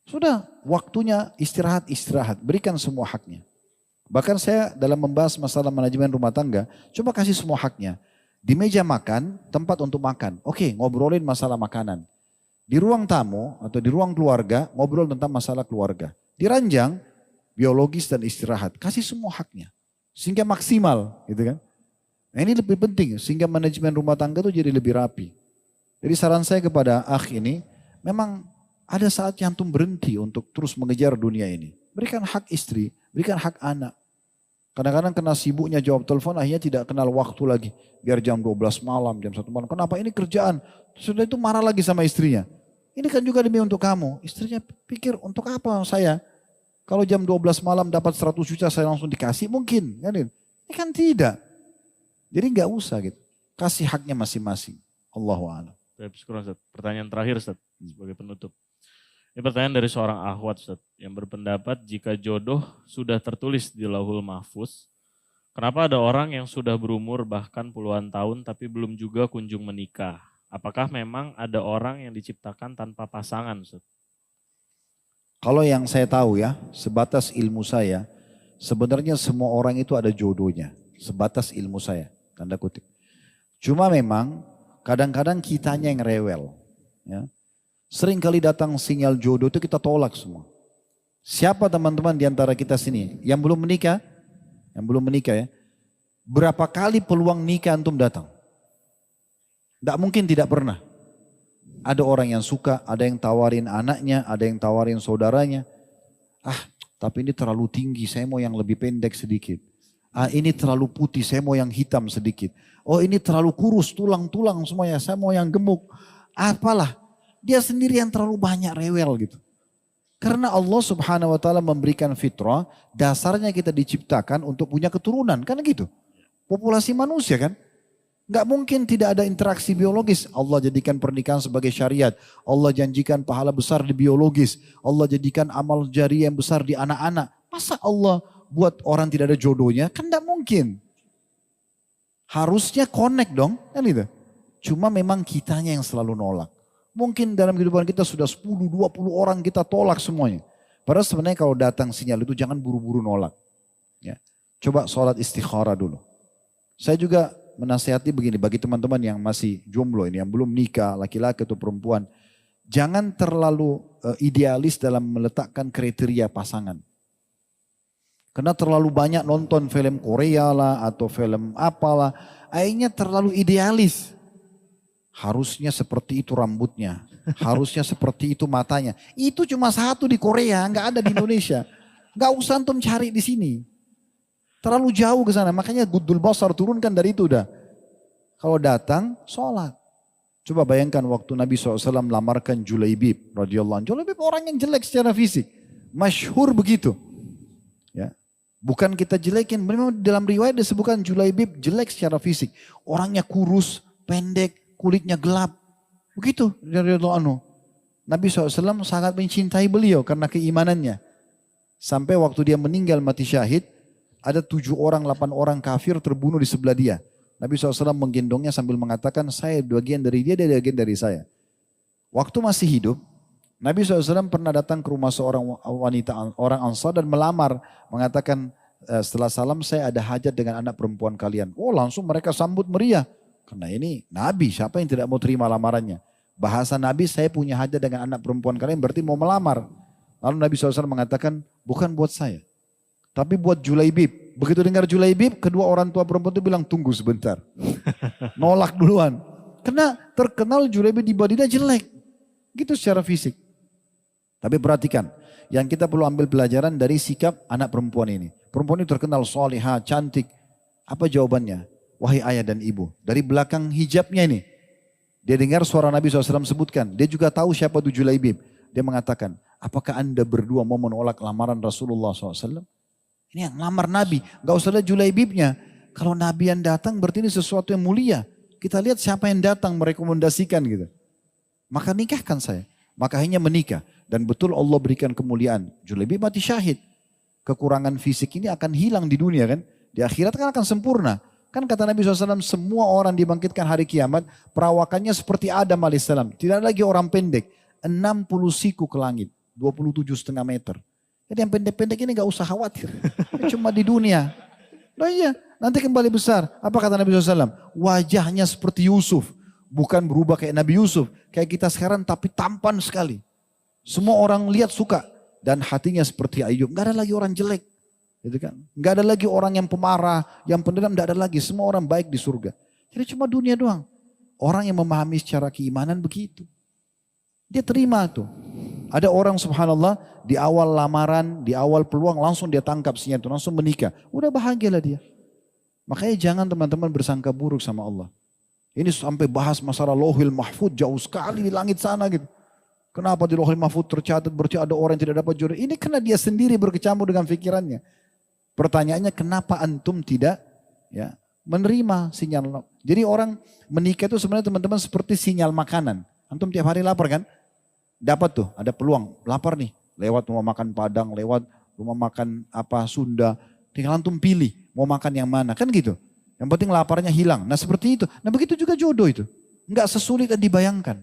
Sudah, waktunya istirahat, berikan semua haknya. Bahkan saya dalam membahas masalah manajemen rumah tangga, coba kasih semua haknya. Di meja makan, tempat untuk makan. Oke, ngobrolin masalah makanan. Di ruang tamu atau di ruang keluarga, ngobrol tentang masalah keluarga. Di ranjang, biologis dan istirahat. Kasih semua haknya. Sehingga maksimal, gitu kan. Nah, ini lebih penting, sehingga manajemen rumah tangga itu jadi lebih rapi. Jadi saran saya kepada akh ini, memang ada saatnya antum berhenti untuk terus mengejar dunia ini. Berikan hak istri, berikan hak anak. Kadang-kadang kena sibuknya jawab telepon, akhirnya tidak kenal waktu lagi. Biar jam 12 malam, jam 1 malam. Kenapa ini kerjaan? Sudah itu marah lagi sama istrinya. Ini kan juga demi untuk kamu. Istrinya pikir untuk apa saya? Kalau jam 12 malam dapat 100 juta saya langsung dikasih, mungkin. Ini kan tidak. Jadi nggak usah gitu. Kasih haknya masing-masing. Allahu a'lam. Pertanyaan terakhir Ustaz, sebagai penutup. Ini pertanyaan dari seorang akhwat Ustaz, yang berpendapat jika jodoh sudah tertulis di Lauhul Mahfuz, kenapa ada orang yang sudah berumur bahkan puluhan tahun tapi belum juga kunjung menikah? Apakah memang ada orang yang diciptakan tanpa pasangan Ustaz? Kalau yang saya tahu ya, sebatas ilmu saya, sebenarnya semua orang itu ada jodohnya. Sebatas ilmu saya, tanda kutip. Cuma memang kadang-kadang kitanya yang rewel. Ya. Sering kali datang sinyal jodoh itu kita tolak semua. Siapa teman-teman di antara kita sini yang belum menikah? Yang belum menikah ya. Berapa kali peluang nikah antum datang? Tidak mungkin tidak pernah. Ada orang yang suka, ada yang tawarin anaknya, ada yang tawarin saudaranya. Tapi ini terlalu tinggi, saya mau yang lebih pendek sedikit. Ini terlalu putih, saya mau yang hitam sedikit. Oh ini terlalu kurus, tulang-tulang semuanya, saya mau yang gemuk. Apalah. Dia sendiri yang terlalu banyak rewel gitu. Karena Allah subhanahu wa ta'ala memberikan fitrah, dasarnya kita diciptakan untuk punya keturunan. Kan gitu. Populasi manusia kan. Gak mungkin tidak ada interaksi biologis. Allah jadikan pernikahan sebagai syariat. Allah janjikan pahala besar di biologis. Allah jadikan amal jari yang besar di anak-anak. Masa Allah buat orang tidak ada jodohnya? Kan gak mungkin. Harusnya connect dong. Kan gitu. Cuma memang kitanya yang selalu nolak. Mungkin dalam kehidupan kita sudah 10-20 orang kita tolak semuanya. Padahal sebenarnya kalau datang sinyal itu jangan buru-buru nolak. Ya. Coba sholat istikharah dulu. Saya juga menasihati begini bagi teman-teman yang masih jomblo ini, yang belum nikah, laki-laki atau perempuan. Jangan terlalu idealis dalam meletakkan kriteria pasangan. Karena terlalu banyak nonton film Korea lah atau film apalah. Akhirnya terlalu idealis. Harusnya seperti itu rambutnya, harusnya seperti itu matanya. Itu cuma satu di Korea, nggak ada di Indonesia. Nggak usah antum cari di sini. Terlalu jauh ke sana, makanya Guddul Basar turunkan dari itu udah. Kalau datang, sholat. Coba bayangkan waktu Nabi SAW melamarkan Julaibib radhiyallahu anhu. Julaibib orang yang jelek secara fisik, masyhur begitu. Ya, bukan kita jelekin, memang dalam riwayat disebutkan Julaibib jelek secara fisik. Orangnya kurus, pendek, kulitnya gelap. Begitu radhiyallahu anhu. Nabi SAW sangat mencintai beliau karena keimanannya. Sampai waktu dia meninggal mati syahid, ada 7 orang, 8 orang kafir terbunuh di sebelah dia. Nabi SAW menggendongnya sambil mengatakan, saya bagian dari dia bagian dari saya. Waktu masih hidup, Nabi SAW pernah datang ke rumah seorang wanita, orang Ansar dan melamar. Mengatakan, setelah salam saya ada hajat dengan anak perempuan kalian. Oh langsung mereka sambut meriah. Karena ini Nabi, siapa yang tidak mau terima lamarannya? Bahasa Nabi, saya punya hajat dengan anak perempuan kalian, berarti mau melamar. Lalu Nabi SAW mengatakan, bukan buat saya, tapi buat Julaibib. Begitu dengar Julaibib, kedua orang tua perempuan itu bilang, tunggu sebentar. Nolak duluan. Karena terkenal Julaibib di Madinah jelek. Gitu secara fisik. Tapi perhatikan, yang kita perlu ambil pelajaran dari sikap anak perempuan ini. Perempuan ini terkenal salihah, cantik. Apa jawabannya? Wahai ayah dan ibu, dari belakang hijabnya ini, dia dengar suara Nabi SAW sebutkan, dia juga tahu siapa itu Julaibib. Dia mengatakan, apakah anda berdua mau menolak lamaran Rasulullah SAW? Ini yang lamar Nabi. Gak usah lihat Julaibibnya. Kalau Nabi yang datang berarti ini sesuatu yang mulia. Kita lihat siapa yang datang merekomendasikan gitu. Maka nikahkan saya. Maka akhirnya menikah. Dan betul Allah berikan kemuliaan. Julaibib mati syahid. Kekurangan fisik ini akan hilang di dunia kan. Di akhirat kan akan sempurna. Kan kata Nabi SAW, semua orang dibangkitkan hari kiamat, perawakannya seperti Adam AS. Tidak lagi orang pendek. 60 siku ke langit. 27,5 meter. Jadi yang pendek-pendek ini gak usah khawatir. Cuma di dunia. Nah iya, nanti kembali besar. Apa kata Nabi SAW? Wajahnya seperti Yusuf. Bukan berubah kayak Nabi Yusuf. Kayak kita sekarang tapi tampan sekali. Semua orang lihat suka. Dan hatinya seperti Ayub. Gak ada lagi orang jelek. Gitu kan? Gak ada lagi orang yang pemarah, yang pendendam, gak ada lagi. Semua orang baik di surga. Jadi cuma dunia doang. Orang yang memahami secara keimanan begitu. Dia terima tuh. Ada orang subhanallah di awal lamaran, di awal peluang langsung dia tangkap sinyal itu, langsung menikah. Udah bahagialah dia. Makanya jangan teman-teman bersangka buruk sama Allah. Ini sampai bahas masalah Lauhil Mahfud jauh sekali di langit sana gitu. Kenapa di Lauhil Mahfud tercatat berarti ada orang yang tidak dapat jodoh? Ini karena dia sendiri berkecamuk dengan pikirannya. Pertanyaannya kenapa antum tidak ya menerima sinyal? Jadi orang menikah itu sebenarnya teman-teman seperti sinyal makanan. Antum tiap hari lapar kan? Dapat tuh ada peluang lapar nih. Lewat rumah makan Padang, lewat rumah makan apa Sunda. Tinggal antum pilih mau makan yang mana kan gitu. Yang penting laparnya hilang. Nah seperti itu. Nah begitu juga jodoh itu. Enggak sesulit yang dibayangkan.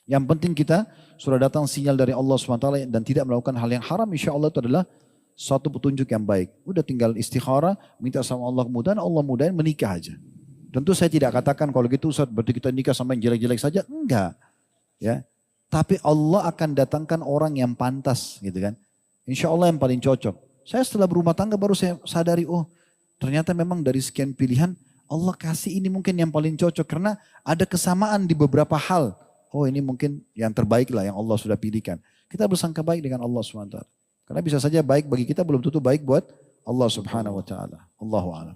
Yang penting kita sudah datang sinyal dari Allah SWT dan tidak melakukan hal yang haram. Insya Allah itu adalah suatu petunjuk yang baik. Udah tinggal istikharah, minta sama Allah kemudahan, Allah mudahin menikah aja. Tentu saya tidak katakan kalau gitu Ustaz berarti kita nikah sama yang jelek-jelek saja. Enggak. Ya. Tapi Allah akan datangkan orang yang pantas gitu kan. Insya Allah yang paling cocok. Saya setelah berumah tangga baru saya sadari, oh ternyata memang dari sekian pilihan Allah kasih ini mungkin yang paling cocok. Karena ada kesamaan di beberapa hal. Oh ini mungkin yang terbaik lah yang Allah sudah pilihkan. Kita bersangka baik dengan Allah SWT. Karena bisa saja baik bagi kita belum tentu baik buat Allah Subhanahu wa taala. Allahu a'lam.